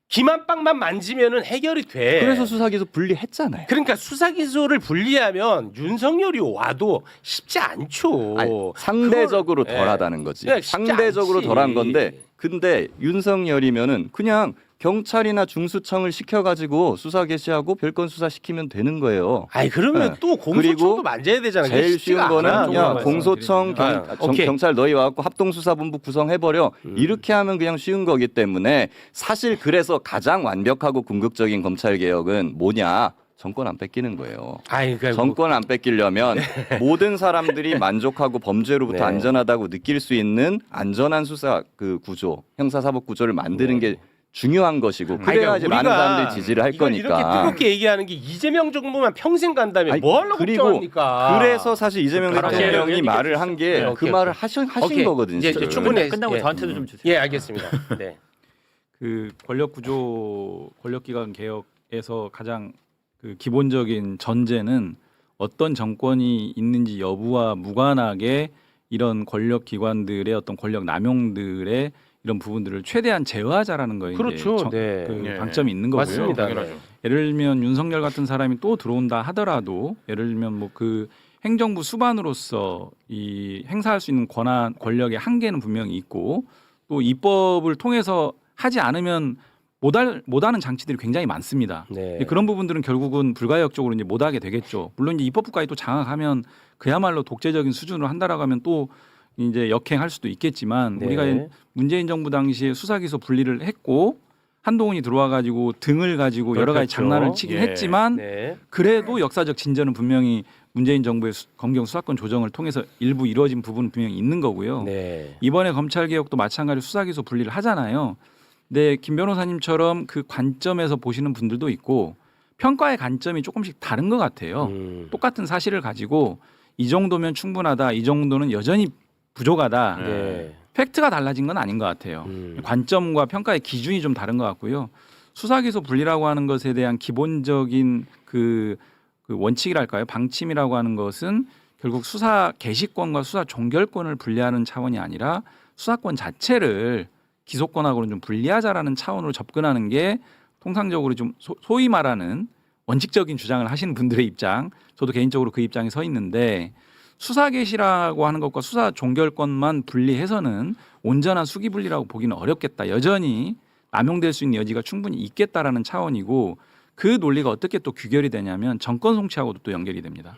기만빵만 만지면은 해결이 돼. 그래서 수사 기소 분리했잖아요. 그러니까 수사 기소를 분리하면 윤석열이 와도 쉽지 않죠. 아니, 상대적으로 그걸- 덜하다는 거지. 네, 쉽지 상대적으로 않지. 덜한 건데 근데 윤석열이면은 그냥 경찰이나 중수청을 시켜가지고 수사 개시하고 별건 수사 시키면 되는 거예요. 아니 그러면 네. 또 공소청도 그리고 만져야 되잖아. 그게 제일 쉽지가 쉬운 거는 않아. 야 말씀 공소청 드리면. 오케이. 경찰 너희 와갖고 합동수사본부 구성해버려 이렇게 하면 그냥 쉬운 거기 때문에 사실 그래서 가장 완벽하고 궁극적인 검찰 개혁은 뭐냐? 정권 안 뺏기는 거예요. 아니 그러니까 정권 안 뺏기려면 모든 사람들이 만족하고 범죄로부터 네. 안전하다고 느낄 수 있는 안전한 수사 그 구조, 형사사법 구조를 만드는 게 중요한 것이고 그래야지 그러니까 많은 우리가 사람들이 지지를 할 이걸 거니까. 이렇게 뜨겁게 얘기하는 게 이재명 정부만 평생 간다면 아니, 뭐 하려고 그리고 걱정합니까? 그래서 사실 이재명 그렇게 대통령이 얘기해 말을 한 게 네, 그 오케이, 말을 오케이. 하신 오케이. 거거든요. 이제 지금. 충분히 끝나고 예. 저한테도 좀 주세요. 예, 알겠습니다. 네. 그 권력 구조, 권력기관 개혁에서 가장 그 기본적인 전제는 어떤 정권이 있는지 여부와 무관하게 이런 권력기관들의 어떤 권력 남용들의 이런 부분들을 최대한 제어하자라는 거에 그렇죠. 이제 네. 그 네. 방점이 있는 거고요. 맞습니다. 당연하죠. 네. 예를 들면 윤석열 같은 사람이 또 들어온다 하더라도 예를 들면 뭐 그 행정부 수반으로서 이 행사할 수 있는 권력의 한계는 분명히 있고 또 입법을 통해서 하지 않으면 못하는 장치들이 굉장히 많습니다. 네. 그런 부분들은 결국은 불가역적으로 이제 못하게 되겠죠. 물론 이제 입법부까지 또 장악하면 그야말로 독재적인 수준으로 한다라고 하면 또 이제 역행할 수도 있겠지만 네. 우리가 문재인 정부 당시에 수사기소 분리를 했고 한동훈이 들어와 가지고 등을 가지고 여러 가지 그렇죠. 장난을 치긴 예. 했지만 네. 그래도 역사적 진전은 분명히 문재인 정부의 검경 수사권 조정을 통해서 일부 이루어진 부분은 분명히 있는 거고요. 네. 이번에 검찰 개혁도 마찬가지로 수사기소 분리를 하잖아요. 근데 김 변호사님처럼 그 관점에서 보시는 분들도 있고 평가의 관점이 조금씩 다른 것 같아요. 똑같은 사실을 가지고 이 정도면 충분하다, 이 정도는 여전히 부족하다. 네. 팩트가 달라진 건 아닌 것 같아요. 관점과 평가의 기준이 좀 다른 것 같고요. 수사기소 분리라고 하는 것에 대한 기본적인 그 원칙이랄까요? 방침이라고 하는 것은 결국 수사 개시권과 수사 종결권을 분리하는 차원이 아니라 수사권 자체를 기소권하고는 좀 분리하자라는 차원으로 접근하는 게 통상적으로 좀 소위 말하는 원칙적인 주장을 하시는 분들의 입장, 저도 개인적으로 그 입장에 서 있는데 수사 개시라고 하는 것과 수사 종결권만 분리해서는 온전한 수기 분리라고 보기는 어렵겠다. 여전히 남용될 수 있는 여지가 충분히 있겠다라는 차원이고 그 논리가 어떻게 또 규결이 되냐면 정권 송치하고도 또 연결이 됩니다.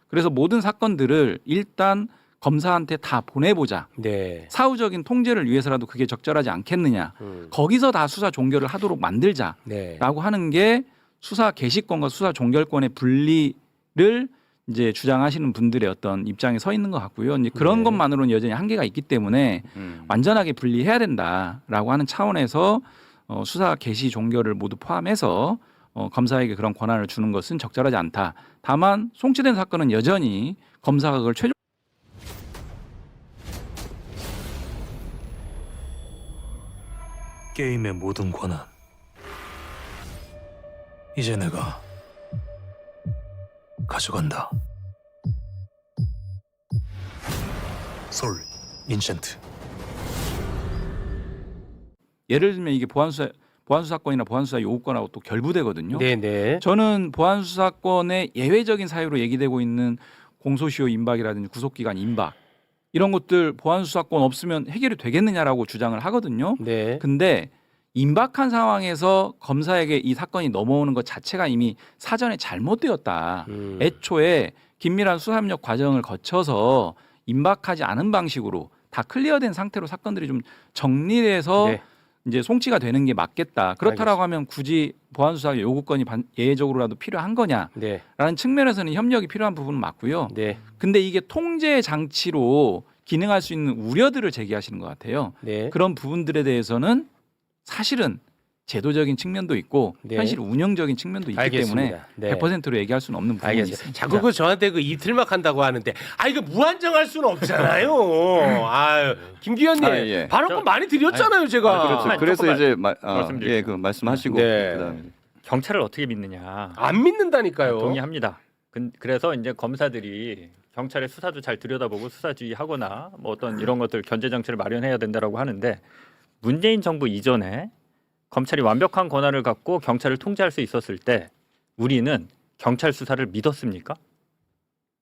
그래서 모든 사건들을 일단 검사한테 다 보내보자. 네. 사후적인 통제를 위해서라도 그게 적절하지 않겠느냐. 거기서 다 수사 종결을 하도록 만들자라고 네. 하는 게 수사 개시권과 수사 종결권의 분리를 이제 주장하시는 분들의 어떤 입장에 서 있는 것 같고요. 이제 그런 네. 것만으로는 여전히 한계가 있기 때문에 완전하게 분리해야 된다라고 하는 차원에서 수사 개시 종결을 모두 포함해서 검사에게 그런 권한을 주는 것은 적절하지 않다. 다만 송치된 사건은 여전히 검사가 그걸 최종 게임의 모든 권한 이제 내가 가져간다. 솔 인챈트. 예를 들면 이게 보안수사권이나 보안수사 요구권하고 또 결부되거든요. 네. 저는 보안수사권의 예외적인 사유로 얘기되고 있는 공소시효 임박이라든지 구속기간 임박 이런 것들 보안수사권 없으면 해결이 되겠느냐라고 주장을 하거든요. 네. 근데 임박한 상황에서 검사에게 이 사건이 넘어오는 것 자체가 이미 사전에 잘못되었다. 애초에 긴밀한 수사협력 과정을 거쳐서 임박하지 않은 방식으로 다 클리어된 상태로 사건들이 좀 정리돼서 네. 이제 송치가 되는 게 맞겠다. 그렇다라고 하면 굳이 보안수사 요구권이 예외적으로라도 필요한 거냐라는 네. 측면에서는 협력이 필요한 부분은 맞고요. 네. 근데 이게 통제 장치로 기능할 수 있는 우려들을 제기하시는 것 같아요. 네. 그런 부분들에 대해서는 사실은 제도적인 측면도 있고 네. 현실 운영적인 측면도 있기 알겠습니다. 때문에 네. 100%로 얘기할 수는 없는 부분이 알겠어요. 있습니다. 자꾸 그 저한테 그 이틀막 한다고 하는데 이거 무한정할 수는 없잖아요. 아유, 김기현님 예. 발언권 많이 드렸잖아요, 제가. 그렇죠. 그래서 조금만 이제 말씀드릴게요. 그 말씀하시고 네. 그다음에 경찰을 어떻게 믿느냐. 안 믿는다니까요. 동의합니다. 그래서 이제 검사들이 경찰의 수사도 잘 들여다보고 수사주의하거나 뭐 어떤 이런 것들 견제 장치를 마련해야 된다라고 하는데 문재인 정부 이전에 검찰이 완벽한 권한을 갖고 경찰을 통제할 수 있었을 때 우리는 경찰 수사를 믿었습니까?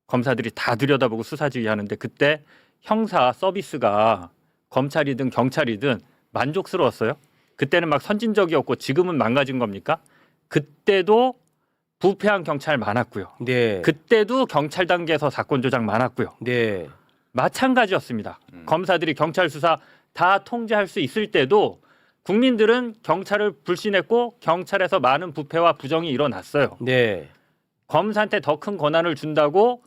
검사들이 다 들여다보고 수사주의하는데 그때 형사 서비스가 검찰이든 경찰이든 만족스러웠어요? 그때는 막 선진적이었고 지금은 망가진 겁니까? 그때도 부패한 경찰 많았고요. 네. 그때도 경찰 단계에서 사건 조작 많았고요. 네. 마찬가지였습니다. 검사들이 경찰 수사 다 통제할 수 있을 때도 국민들은 경찰을 불신했고 경찰에서 많은 부패와 부정이 일어났어요. 네. 검사한테 더 큰 권한을 준다고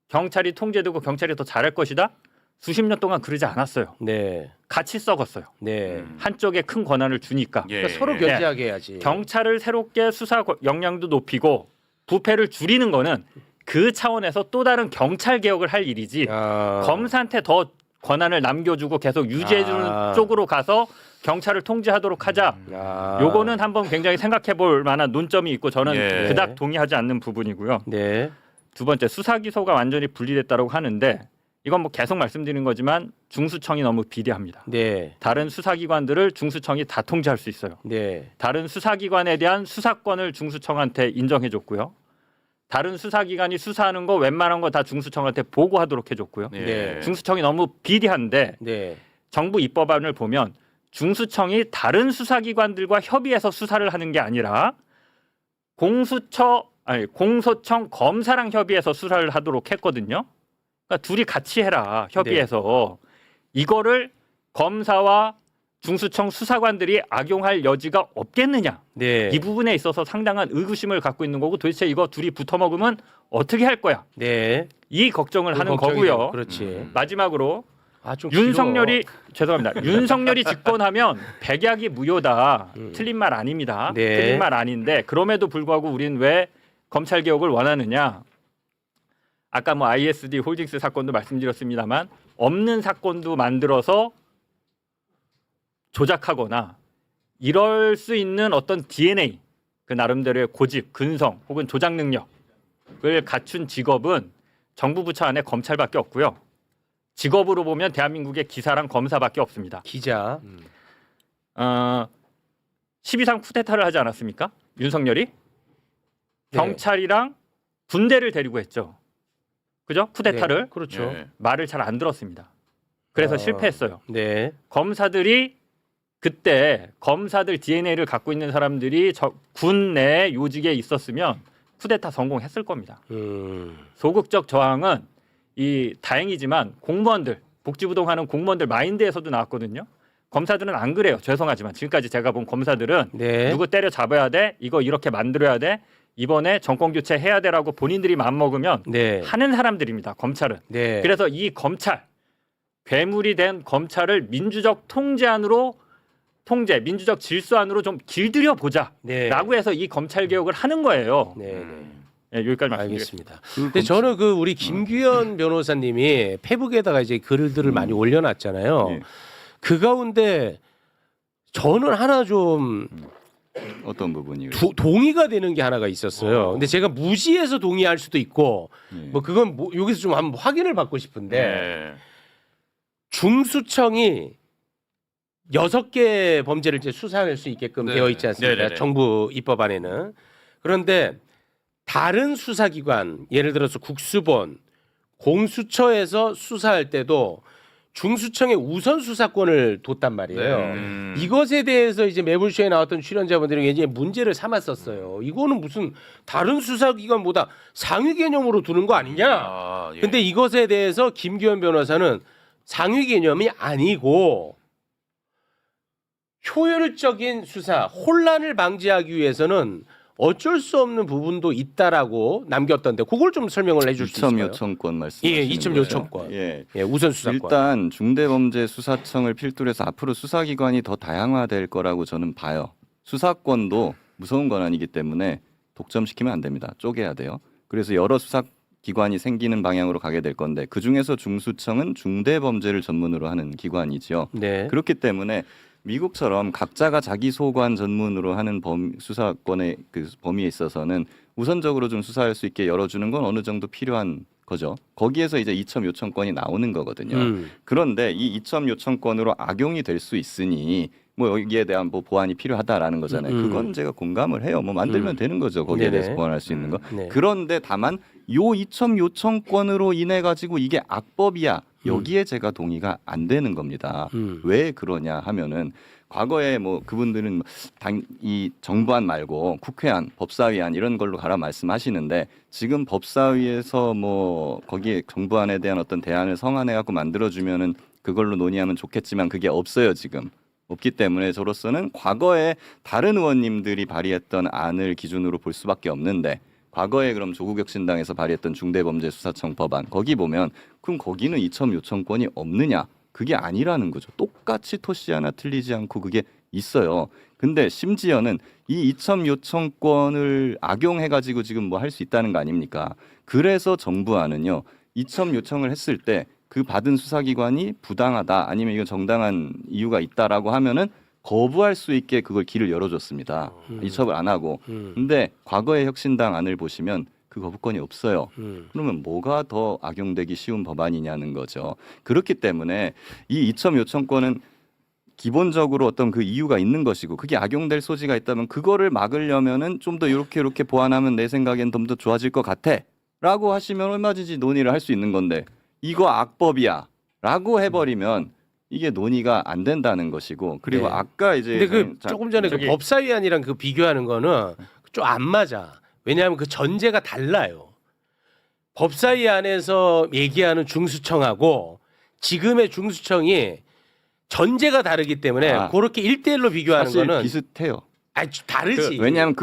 경찰이 통제되고 경찰이 더 잘할 것이다? 수십 년 동안 그러지 않았어요. 네. 같이 썩었어요. 네. 한쪽에 큰 권한을 주니까. 예. 그러니까 서로 네. 견제하게 해야지. 경찰을 새롭게 수사 역량도 높이고 부패를 줄이는 거는 그 차원에서 또 다른 경찰 개혁을 할 일이지 검사한테 더 권한을 남겨주고 계속 유지해주는 쪽으로 가서 경찰을 통제하도록 하자. 요거는 한번 굉장히 생각해볼 만한 논점이 있고 저는 예. 그닥 동의하지 않는 부분이고요. 네. 두 번째 수사기소가 완전히 분리됐다고 하는데 이건 뭐 계속 말씀드리는 거지만 중수청이 너무 비대합니다. 네. 다른 수사기관들을 중수청이 다 통제할 수 있어요. 네. 다른 수사기관에 대한 수사권을 중수청한테 인정해줬고요. 다른 수사기관이 수사하는 거 웬만한 거 다 중수청한테 보고하도록 해줬고요. 네. 중수청이 너무 비대한데 네. 정부 입법안을 보면 중수청이 다른 수사기관들과 협의해서 수사를 하는 게 아니라 공소청 검사랑 협의해서 수사를 하도록 했거든요. 그러니까 둘이 같이 해라 협의해서. 이거를 검사와 중수청 수사관들이 악용할 여지가 없겠느냐. 네. 이 부분에 있어서 상당한 의구심을 갖고 있는 거고 도대체 이거 둘이 붙어먹으면 어떻게 할 거야. 네. 이 걱정을 하는 걱정이 거고요. 그렇지. 마지막으로 좀 윤석열이 죄송합니다. 윤석열이 집권하면 백약이 무효다. 틀린 말 아닙니다. 네. 틀린 말 아닌데 그럼에도 불구하고 우리는 왜 검찰 개혁을 원하느냐? 아까 뭐 ISD 홀딩스 사건도 말씀드렸습니다만 없는 사건도 만들어서 조작하거나 이럴 수 있는 어떤 DNA 그 나름대로의 고집, 근성 혹은 조작 능력을 갖춘 직업은 정부 부처 안에 검찰밖에 없고요. 직업으로 보면 대한민국의 기사랑 검사밖에 없습니다. 기자. 12.3 쿠데타를 하지 않았습니까? 윤석열이 경찰이랑 군대를 데리고 했죠. 그죠? 쿠데타를 네. 그렇죠. 말을 잘 안 들었습니다. 그래서 실패했어요. 네. 검사들이 그때 검사들 DNA를 갖고 있는 사람들이 군 내 요직에 있었으면 쿠데타 성공했을 겁니다. 소극적 저항은 이 다행이지만 공무원들 복지부동하는 공무원들 마인드에서도 나왔거든요. 검사들은 안 그래요. 죄송하지만 지금까지 제가 본 검사들은 네. 누구 때려 잡아야 돼. 이거 이렇게 만들어야 돼. 이번에 정권 교체해야 되라고 본인들이 마음먹으면 네. 하는 사람들입니다. 검찰은. 네. 그래서 이 검찰 괴물이 된 검찰을 민주적 통제안으로 민주적 질서안으로 좀 길들여 보자. 네. 라고 해서 이 검찰 개혁을 하는 거예요. 네. 네, 여기까지 말씀드리겠습니다. 알겠습니다. 근데 저는 그 우리 김규현 변호사님이 페북에다가 이제 글들을 많이 올려놨잖아요. 예. 그 가운데 저는 하나 좀 어떤 부분이 동의가 되는 게 하나가 있었어요. 근데 제가 무지해서 동의할 수도 있고 뭐 그건 뭐 여기서 좀 한번 확인을 받고 싶은데 중수청이 6개 범죄를 이제 수사할 수 있게끔 네. 되어 있지 않습니까? 네네네. 정부 입법안에는. 그런데 다른 수사기관, 예를 들어서 국수본, 공수처에서 수사할 때도 중수청에 우선 수사권을 뒀단 말이에요. 네. 이것에 대해서 이제 매불쇼에 나왔던 출연자분들이 굉장히 문제를 삼았었어요. 이거는 무슨 다른 수사기관보다 상위 개념으로 두는 거 아니냐? 예. 근데 이것에 대해서 김규현 변호사는 상위 개념이 아니고 효율적인 수사, 혼란을 방지하기 위해서는 어쩔 수 없는 부분도 있다라고 남겼던데 그걸 좀 설명을 해줄 수 있을까요? 2점 요청권 말씀하시는 예, 2점 거죠? 요청권. 예. 예, 우선 수사권. 일단 중대범죄수사청을 필두로 해서 앞으로 수사기관이 더 다양화될 거라고 저는 봐요. 수사권도 무서운 권한이기 때문에 독점시키면 안 됩니다. 쪼개야 돼요. 그래서 여러 수사기관이 생기는 방향으로 가게 될 건데 그중에서 중수청은 중대범죄를 전문으로 하는 기관이지요. 네. 그렇기 때문에 미국처럼 각자가 자기 소관 전문으로 하는 수사권의 그 범위에 있어서는 우선적으로 좀 수사할 수 있게 열어주는 건 어느 정도 필요한 거죠. 거기에서 이제 이첩 요청권이 나오는 거거든요. 그런데 이 이첩 요청권으로 악용이 될 수 있으니 뭐 여기에 대한 뭐 보완이 필요하다라는 거잖아요. 그건 제가 공감을 해요. 뭐 만들면 되는 거죠. 거기에 네네. 대해서 보완할 수 있는 거. 네. 그런데 다만 요 이첩 요청권으로 인해 가지고 이게 악법이야. 여기에 제가 동의가 안 되는 겁니다. 왜 그러냐 하면은 과거에 뭐 그분들은 이 정부안 말고 국회안, 법사위안 이런 걸로 가라 말씀하시는데 지금 법사위에서 뭐 거기에 정부안에 대한 어떤 대안을 성안해 갖고 만들어 주면은 그걸로 논의하면 좋겠지만 그게 없어요, 지금. 없기 때문에 저로서는 과거에 다른 의원님들이 발의했던 안을 기준으로 볼 수밖에 없는데 과거에 그럼 조국혁신당에서 발의했던 중대범죄수사청 법안 거기 보면 그럼 거기는 이첩 요청권이 없느냐? 그게 아니라는 거죠. 똑같이 토시 하나 틀리지 않고 그게 있어요. 근데 심지어는 이 이첩 요청권을 악용해가지고 지금 뭐 할 수 있다는 거 아닙니까? 그래서 정부안은요 이첩 요청을 했을 때 그 받은 수사기관이 부당하다 아니면 이건 정당한 이유가 있다라고 하면은 거부할 수 있게 그걸 길을 열어줬습니다. 이첩을 안 하고. 근데 과거의 혁신당 안을 보시면 그 거부권이 없어요. 그러면 뭐가 더 악용되기 쉬운 법안이냐는 거죠. 그렇기 때문에 이 이첩 요청권은 기본적으로 어떤 그 이유가 있는 것이고 그게 악용될 소지가 있다면 그거를 막으려면은 좀 더 이렇게 보완하면 내 생각엔 좀 더 좋아질 것 같아라고 하시면 얼마든지 논의를 할 수 있는 건데 이거 악법이야라고 해버리면 이게 논의가 안 된다는 것이고 그리고 네. 아까 이제 근데 그 자, 조금 전에 그 저기- 법사위안이랑 그 비교하는 거는 좀 안 맞아. 왜냐하면 그 전제가 달라요. 법사위안에서 얘기하는 중수청하고 지금의 중수청이 전제가 다르기 때문에 아. 그렇게 1대1로 비교하는 사실 거는 비슷해요. 다르지. 왜냐하면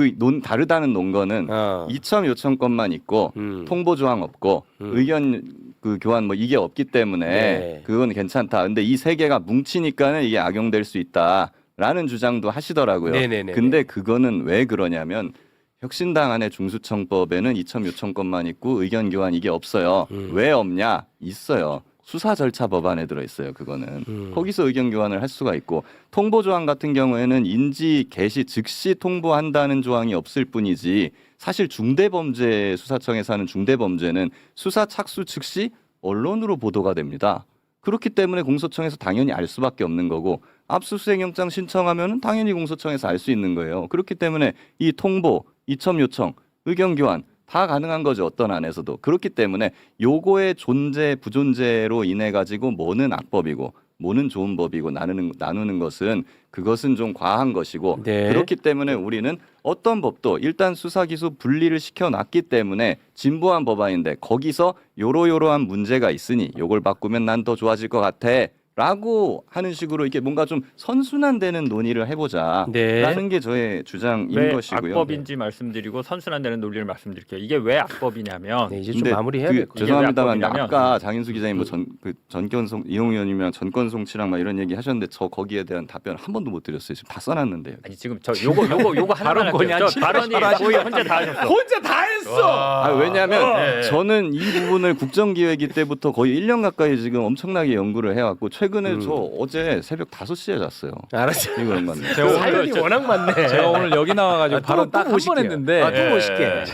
다르다는 논거는 이첨 요청권만 있고 통보 조항 없고 의견 그 교환 뭐 이게 없기 때문에 네. 그건 괜찮다. 근데 이 세 개가 뭉치니까는 이게 악용될 수 있다라는 주장도 하시더라고요. 네네네. 근데 그거는 왜 그러냐면 혁신당 안에 중수청법에는 이첨 요청권만 있고 의견 교환 이게 없어요. 왜 없냐? 있어요. 수사 절차 법안에 들어 있어요. 그거는 거기서 의견 교환을 할 수가 있고 통보 조항 같은 경우에는 인지 개시 즉시 통보한다는 조항이 없을 뿐이지 사실 중대범죄 수사청에서 하는 중대범죄는 수사 착수 즉시 언론으로 보도가 됩니다. 그렇기 때문에 공소청에서 당연히 알 수밖에 없는 거고 압수수색 영장 신청하면 당연히 공소청에서 알 수 있는 거예요. 그렇기 때문에 이 통보, 이첨 요청, 의견 교환 다 가능한 거죠. 어떤 안에서도. 그렇기 때문에 요거의 존재 부존재로 인해 가지고 뭐는 악법이고 뭐는 좋은 법이고 나누는 것은 그것은 좀 과한 것이고 네. 그렇기 때문에 우리는 어떤 법도 일단 수사기소 분리를 시켜놨기 때문에 진보한 법안인데 거기서 요러요러한 문제가 있으니 요걸 바꾸면 난 더 좋아질 것 같아 라고 하는 식으로 이렇게 뭔가 좀 선순환되는 논의를 해보자 네. 라는 게 저의 주장인 왜 것이고요. 악법인지 말씀드리고 선순환되는 논리를 말씀드릴게요. 이게 왜 악법이냐면 네, 이제 좀 근데 마무리해야 될 것 같아요. 죄송합니다만 악법이냐면- 아까 장인수 기자님 뭐 전권송 이용 의원님이랑 전권 송치랑 막 이런 얘기 하셨는데 저 거기에 대한 답변 한 번도 못 드렸어요. 지금 다 써놨는데요. 아니 지금 저 요거 하나만 발언권이 할게요. 한 저 발언이 거의 혼자 다 하셨어. 혼자 다 했어. 왜냐하면 저는 이 부분을 국정기획위 때부터 거의 1년 가까이 지금 엄청나게 연구를 해왔고 최근에 저 어제 새벽 5시에 잤어요. 알았어. 이거는 맞네. 사연이 워낙 많네. 제가 오늘 여기 나와가지고 또 발언 딱 한 번 모실게요. 했는데 또 모실게.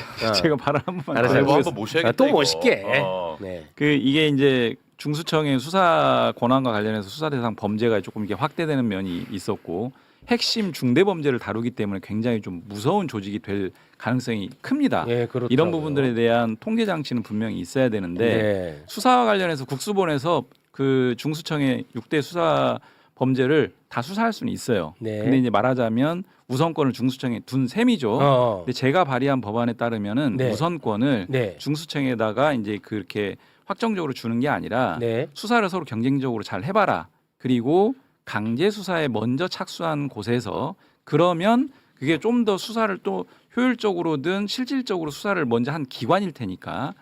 제가 발언 한 번만 알았어요. 더 뭐 해보겠습니다. 한번 모셔야겠다. 또 이거. 멋있게. 어. 네. 그 이게 이제 중수청의 수사 권한과 관련해서 수사 대상 범죄가 조금 이게 확대되는 면이 있었고 핵심 중대 범죄를 다루기 때문에 굉장히 좀 무서운 조직이 될 가능성이 큽니다. 예, 그렇더라고요. 이런 부분들에 대한 통계 장치는 분명히 있어야 되는데 네. 수사와 관련해서 국수본에서 그 중수청의 6대 수사 범죄를 다 수사할 수는 있어요. 네. 근데 이제 말하자면 우선권을 중수청에 둔 셈이죠. 근데 제가 발의한 법안에 따르면은 네. 우선권을 네. 중수청에다가 이제 그렇게 확정적으로 주는 게 아니라 네. 수사를 서로 경쟁적으로 잘 해봐라. 그리고 강제 수사에 먼저 착수한 곳에서 그러면 그게 좀 더 수사를 또 효율적으로든 실질적으로 수사를 먼저 한 기관일 테니까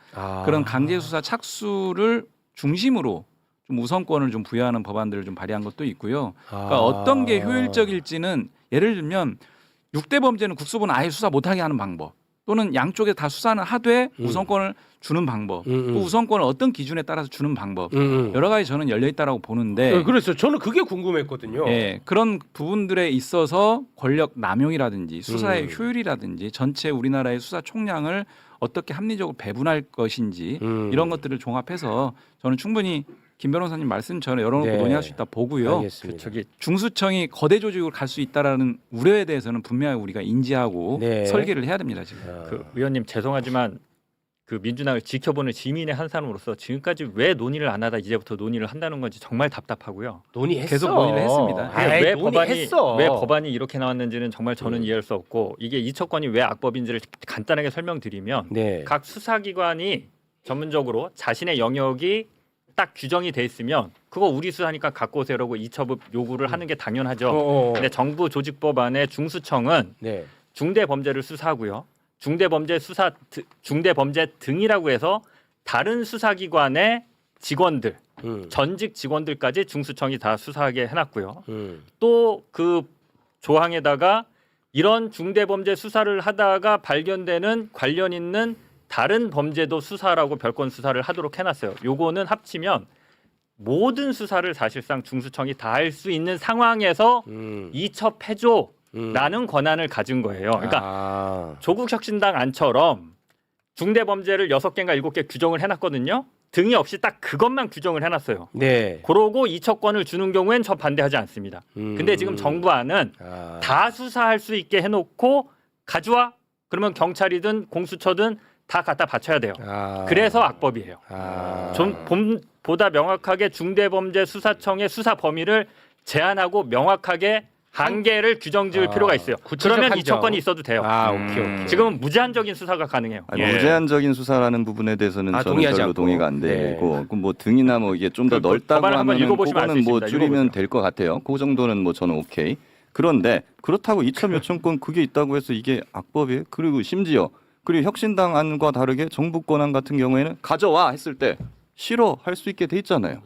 그런 강제 수사 착수를 중심으로 좀 우선권을 좀 부여하는 법안들을 좀 발의한 것도 있고요. 그러니까 어떤 게 효율적일지는 예를 들면 6대 범죄는 국수본은 아예 수사 못하게 하는 방법 또는 양쪽에 다 수사는 하되 우선권을 주는 방법 또 우선권을 어떤 기준에 따라서 주는 방법 여러 가지 저는 열려 있다라고 보는데 네, 그래서 저는 그게 궁금했거든요. 예, 그런 부분들에 있어서 권력 남용이라든지 수사의 효율이라든지 전체 우리나라의 수사 총량을 어떻게 합리적으로 배분할 것인지 이런 것들을 종합해서 저는 충분히 김 변호사님 말씀처럼 열어놓고 네. 논의할 수 있다 보고요. 알겠습니다. 저기 중수청이 거대 조직으로 갈 수 있다라는 우려에 대해서는 분명히 우리가 인지하고 네. 설계를 해야 됩니다. 지금. 그 의원님 죄송하지만 그 민주당을 지켜보는 지민의 한 사람으로서 지금까지 왜 논의를 안 하다 이제부터 논의를 한다는 건지 정말 답답하고요. 논의했어. 계속 논의를 했습니다. 아이, 왜 논의했어. 법안이 이렇게 나왔는지는 정말 저는 이해할 수 없고 이게 이첩권이 왜 악법인지를 간단하게 설명드리면 네. 각 수사기관이 전문적으로 자신의 영역이 딱 규정이 돼 있으면 그거 우리 수사니까 갖고 오세요라고 이첩을 요구를 하는 게 당연하죠. 근데 정부 조직법안의 중수청은 네. 중대 범죄를 수사하고요. 중대 범죄 등이라고 해서 다른 수사기관의 직원들, 전직 직원들까지 중수청이 다 수사하게 해놨고요. 또 그 조항에다가 이런 중대 범죄 수사를 하다가 발견되는 관련 있는 다른 범죄도 수사라고 별건 수사를 하도록 해놨어요. 요거는 합치면 모든 수사를 사실상 중수청이 다 할 수 있는 상황에서 이첩해줘라는 권한을 가진 거예요. 그러니까 조국 혁신당 안처럼 중대 범죄를 6개인가 7개 규정을 해놨거든요. 등이 없이 딱 그것만 규정을 해놨어요. 네. 그러고 이첩권을 주는 경우엔 저 반대하지 않습니다. 근데 지금 정부안은 다 수사할 수 있게 해놓고 가져와? 그러면 경찰이든 공수처든 다 갖다 바쳐야 돼요. 그래서 악법이에요. 보다 명확하게 중대범죄수사청의 수사 범위를 제한하고 명확하게 한계를 규정 지을 필요가 있어요. 구체적 그러면 이 한정. 처건이 있어도 돼요. 오케이. 지금은 무제한적인 수사가 가능해요. 아니, 예. 무제한적인 수사라는 부분에 대해서는 저는 동의하지 별로 않고. 동의가 안 되고 그럼 뭐 등이나 뭐 이게 좀 더 그 넓다고 법안을 한번 하면은 읽어보시면 알수 그거는 뭐 있습니다. 줄이면 읽어보세요. 될 것 같아요. 그 정도는 뭐 저는 오케이. 그런데 그렇다고 2천 몇천 건 그게 있다고 해서 이게 악법이에요? 그리고 심지어 그리고 혁신당 안과 다르게 정부 권한 같은 경우에는 가져와 했을 때 싫어 할 수 있게 돼 있잖아요.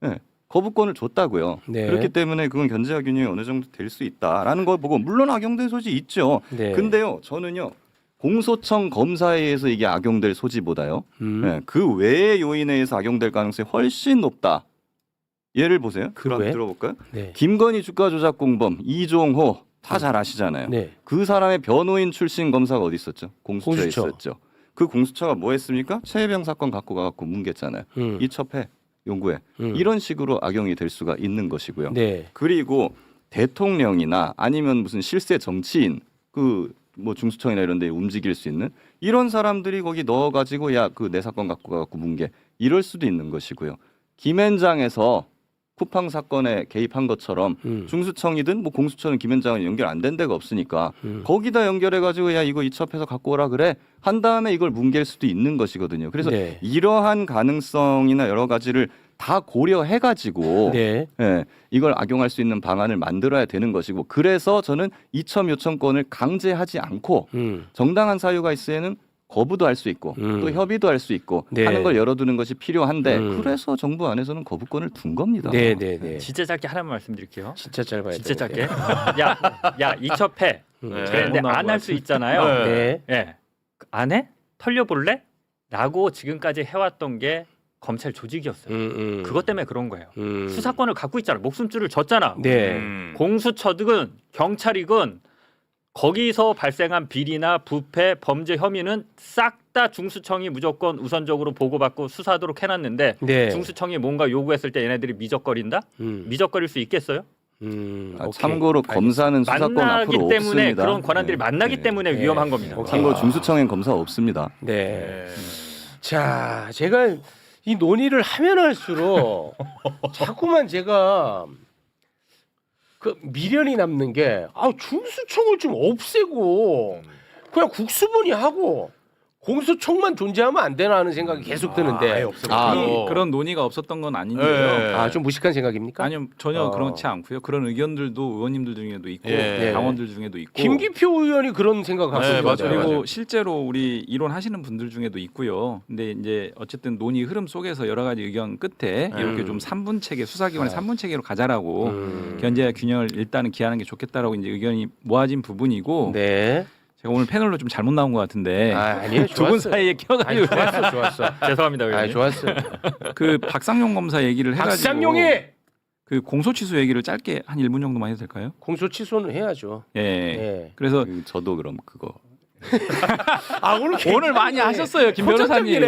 네. 거부권을 줬다고요. 네. 그렇기 때문에 그건 견제와 균형이 어느 정도 될 수 있다라는 걸 보고 물론 악용될 소지 있죠. 네. 근데요, 저는요 공소청 검사에 의해서 이게 악용될 소지보다요, 네, 그 외의 요인에 의해서 악용될 가능성이 훨씬 높다. 예를 보세요. 그 그럼 외? 들어볼까요? 네. 김건희 주가 조작 공범 이종호 다 잘 아시잖아요. 네. 그 사람의 변호인 출신 검사가 어디 있었죠? 공수처에 공수처. 있었죠. 그 공수처가 뭐 했습니까? 최혜병 사건 갖고 가갖고 뭉갰잖아요. 이첩해, 연구해. 이런 식으로 악용이 될 수가 있는 것이고요. 네. 그리고 대통령이나 아니면 무슨 실세 정치인 그 뭐 중수청이나 이런 데 움직일 수 있는 이런 사람들이 거기 넣어가지고 야 그 내 사건 갖고 가갖고 뭉개 이럴 수도 있는 것이고요. 김현장에서 쿠팡 사건에 개입한 것처럼 중수청이든 뭐 공수처는 김현장은 연결 안 된 데가 없으니까 거기다 연결해가지고 야 이거 이첩해서 갖고 오라 그래 한 다음에 이걸 뭉갤 수도 있는 것이거든요. 그래서 네. 이러한 가능성이나 여러 가지를 다 고려해가지고 네. 예, 이걸 악용할 수 있는 방안을 만들어야 되는 것이고 그래서 저는 2천 요청 건을 강제하지 않고 정당한 사유가 있으에는 거부도 할 수 있고 또 협의도 할 수 있고 네. 하는 걸 열어두는 것이 필요한데 그래서 정부 안에서는 거부권을 둔 겁니다. 네, 네, 네. 진짜 짧게 하나만 말씀드릴게요. 진짜 짧아요. 진짜 짧게. 야 이첩해. 그런데 안 할 수 있잖아요. 네. 예. 안 해? 털려볼래? 라고 지금까지 해왔던 게 검찰 조직이었어요. 그것 때문에 그런 거예요. 수사권을 갖고 있잖아. 목숨줄을 졌잖아. 네. 공수처든 경찰이건 거기서 발생한 비리나 부패, 범죄 혐의는 싹 다 중수청이 무조건 우선적으로 보고받고 수사하도록 해놨는데 네. 중수청이 뭔가 요구했을 때 얘네들이 미적거린다? 미적거릴 수 있겠어요? 오케이. 참고로 검사는 수사권 만나기 앞으로 때문에 없습니다. 그런 권한들이 네. 만나기 네. 때문에 네. 위험한 겁니다. 오케이. 참고로 중수청엔 검사 없습니다. 네. 자, 제가 이 논의를 하면 할수록 자꾸만 제가 그 미련이 남는 게 중수청을 좀 없애고 그냥 국수본이 하고 공수청만 존재하면 안 되나 하는 생각이 계속 드는데 그런 논의가 없었던 건 아닌데요. 네. 좀 무식한 생각입니까? 아니요, 전혀 그렇지 않고요. 그런 의견들도 의원님들 중에도 있고 예. 당원들 중에도 있고 김기표 의원이 그런 생각 갖고 네, 있는 맞아요. 거잖아요. 그리고 실제로 우리 이론하시는 분들 중에도 있고요. 근데 이제 어쨌든 논의 흐름 속에서 여러 가지 의견 끝에 이렇게 좀 3분 체계 수사기관의 3분 체계로 가자라고 견제와 균형을 일단은 기하는 게 좋겠다라고 이제 의견이 모아진 부분이고 네. 제가 오늘 패널로 좀 잘못 나온 것 같은데 아니에요. 두 분 좋았어요. 사이에 껴가지고 좋았어. 죄송합니다. 의원님. 좋았어요. 그 박상용 검사 얘기를 해가지고 박상용이 그 공소 취소 얘기를 짧게 한 1분 정도만 해도 될까요? 공소 취소는 해야죠. 예. 예. 그래서 저도 그럼 그거 오늘 많이 하셨어요, 김 변호사님.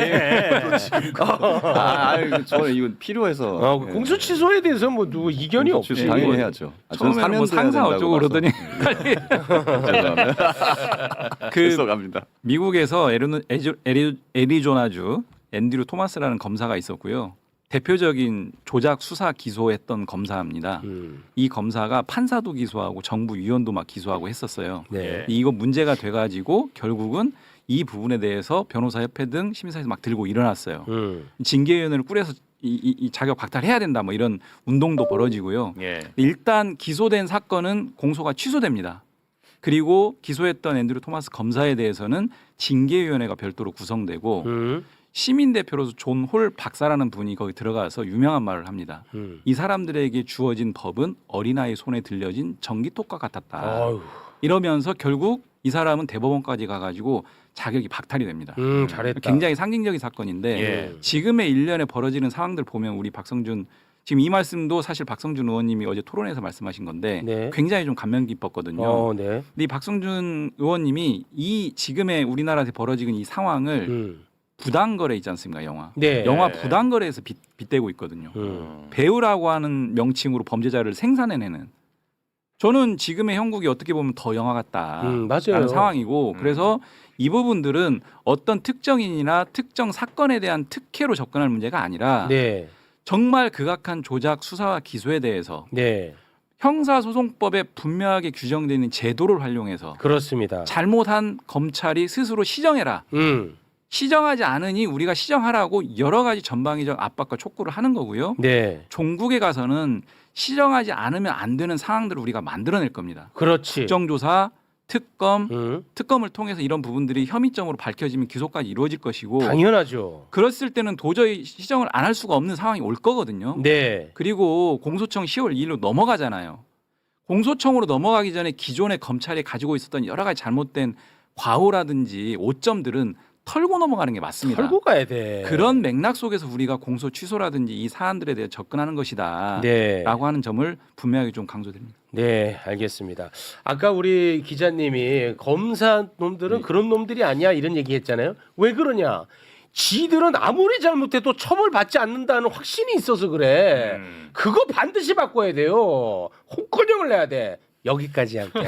저는 이건 필요해서 공소 취소에 대해서 뭐 누구 이견이 공소 취소 없지. 당연히 해야죠. 처음에는 뭐 상사 어쩌고 그러더니 그 죄송합니다. 미국에서 애리조나주 앤드류 토마스라는 검사가 있었고요. 대표적인 조작 수사 기소했던 검사입니다. 이 검사가 판사도 기소하고 정부 위원도 막 기소하고 했었어요. 네. 이거 문제가 돼가지고 결국은 이 부분에 대해서 변호사협회 등 시민사회에서 막 들고 일어났어요. 징계위원회를 꾸려서 이 자격 박탈해야 된다 뭐 이런 운동도 벌어지고요. 예. 일단 기소된 사건은 공소가 취소됩니다. 그리고 기소했던 앤드류 토마스 검사에 대해서는 징계위원회가 별도로 구성되고 시민 대표로서 존 홀 박사라는 분이 거기 들어가서 유명한 말을 합니다. 이 사람들에게 주어진 법은 어린아이 손에 들려진 전기톱과 같았다. 아유. 이러면서 결국 이 사람은 대법원까지 가가지고 자격이 박탈이 됩니다. 잘했다. 굉장히 상징적인 사건인데 예. 지금의 일련에 벌어지는 상황들 보면 우리 박성준 지금 이 말씀도 사실 박성준 의원님이 어제 토론에서 말씀하신 건데 네. 굉장히 좀 감명 깊었거든요. 네. 근데 이 박성준 의원님이 이 지금의 우리나라에서 벌어지는 이 상황을 부당거래 있지 않습니까? 네. 영화 부당거래에서 빗대고 있거든요. 배우라고 하는 명칭으로 범죄자를 생산해내는. 저는 지금의 형국이 어떻게 보면 더 영화 같다. 맞아요. 라는 상황이고 그래서 이 부분들은 어떤 특정인이나 특정 사건에 대한 특혜로 접근할 문제가 아니라 네. 정말 극악한 조작 수사와 기소에 대해서 네. 형사소송법에 분명하게 규정되어 있는 제도를 활용해서 그렇습니다. 잘못한 검찰이 스스로 시정해라. 시정하지 않으니 우리가 시정하라고 여러 가지 전방위적 압박과 촉구를 하는 거고요. 네. 종국에 가서는 시정하지 않으면 안 되는 상황들을 우리가 만들어낼 겁니다. 그렇지. 국정조사, 특검, 특검을 통해서 이런 부분들이 혐의점으로 밝혀지면 기소까지 이루어질 것이고 당연하죠. 그랬을 때는 도저히 시정을 안 할 수가 없는 상황이 올 거거든요. 네. 그리고 공소청 10월 2일로 넘어가잖아요. 공소청으로 넘어가기 전에 기존의 검찰이 가지고 있었던 여러 가지 잘못된 과오라든지 오점들은 털고 넘어가는 게 맞습니다. 털고 가야 돼. 그런 맥락 속에서 우리가 공소 취소라든지 이 사안들에 대해 접근하는 것이다. 네. 라고 하는 점을 분명하게 좀 강조드립니다. 네, 알겠습니다. 아까 우리 기자님이 검사 놈들은 그런 놈들이 아니야 이런 얘기했잖아요. 왜 그러냐? 지들은 아무리 잘못해도 처벌받지 않는다는 확신이 있어서 그래. 그거 반드시 바꿔야 돼요. 홍커령을 내야 돼. 여기까지 할게요.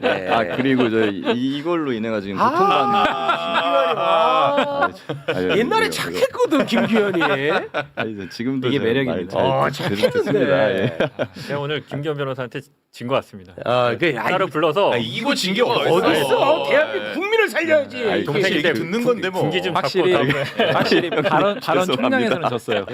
네. 아 그리고 이걸로 인해 가지고 고통받는 옛날에 착했거든 김규현이. 아니 지금도 이게 저 매력입니다. 말 잘 듣습니다. 예. 제가 오늘 김기현 변호사한테 진 것 같습니다. 아, 그 따로 불러서 이거 진 게 어디 어디 있어? 있어? 대한민국 국민을 살려야지. 아니, 동생인데 듣는 건데 뭐. 분기 좀 확실히 확실히 발언 총량에서는 졌어요.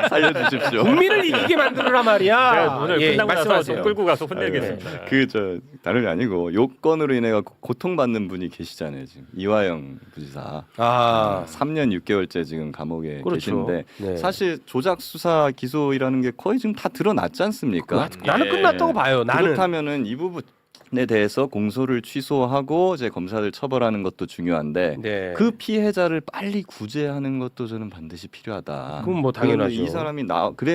살려주십시오. 국민을 이기게 만들어라 말이야. 제가 오늘 예, 끝나고 나서 말씀하세요. 좀 끌고 가서 혼내겠습니다. 그 다름이 아니고 요건으로 인해 고통받는 분이 계시잖아요. 지금 이화영 부지사. 아, 3년 6개월째 지금 감옥에 그렇죠. 계신데 네. 사실 조작 수사 기소이라는 게 거의 지금 다 드러났지 않습니까? 나는 예. 끝났다고 봐요. 나는. 그렇다면은 이 부분에 대해서 공소를 취소하고 이제 검사들 처벌하는 것도 중요한데 네. 그 피해자를 빨리 구제하는 것도 저는 반드시 필요하다. 그건 뭐 당연하죠. 그런데 이 사람이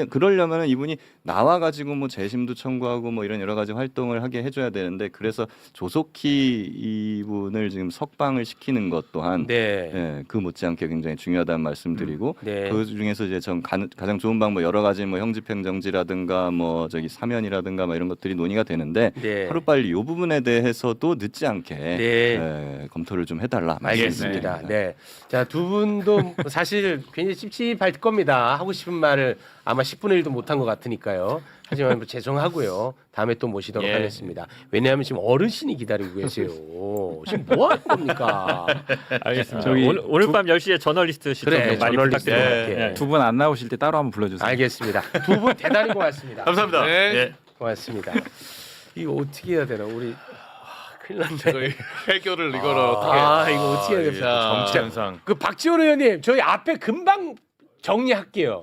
그러려면은 이분이 나와 가지고 뭐 재심도 청구하고 뭐 이런 여러 가지 활동을 하게 해줘야 되는데 그래서 조속히 이분을 지금 석방을 시키는 것 또한 네. 예, 그 못지않게 굉장히 중요하다는 말씀드리고 네. 그 중에서 이제 전 가장 좋은 방법 여러 가지 뭐 형집행정지라든가 뭐 저기 사면이라든가 뭐 이런 것들이 논의가 되는데 네. 하루빨리 이 부분에 대해서도 늦지 않게 네. 검토를 좀 해달라 알겠습니다. 말씀드립니다. 네. 자, 두 분도 사실 굉장히 찝찝할 겁니다. 하고 싶은 말을 아마 10분의 1도 못한 것 같으니까요. 하지만 뭐 죄송하고요. 다음에 또 모시도록 예. 하겠습니다. 왜냐하면 지금 어르신이 기다리고 계세요. 지금 뭐 하는 겁니까? 알겠습니다. 저기 오늘 밤 10시에 저널리스트 시청 그래, 많이 저널리스트. 부탁드립니다. 네. 두 분 안 나오실 때 따로 한번 불러주세요. 알겠습니다. 두 분 대단히 고맙습니다. 감사합니다. 네. 예. 고맙습니다. 이거 어떻게 해야 되나? 우리 큰일 났네. 저희 해결을 이거를 어떻게? 아, 이거 어떻게 해야 됩니까? 자, 정치 현상. 그 박지원 의원님, 저희 앞에 금방 정리할게요.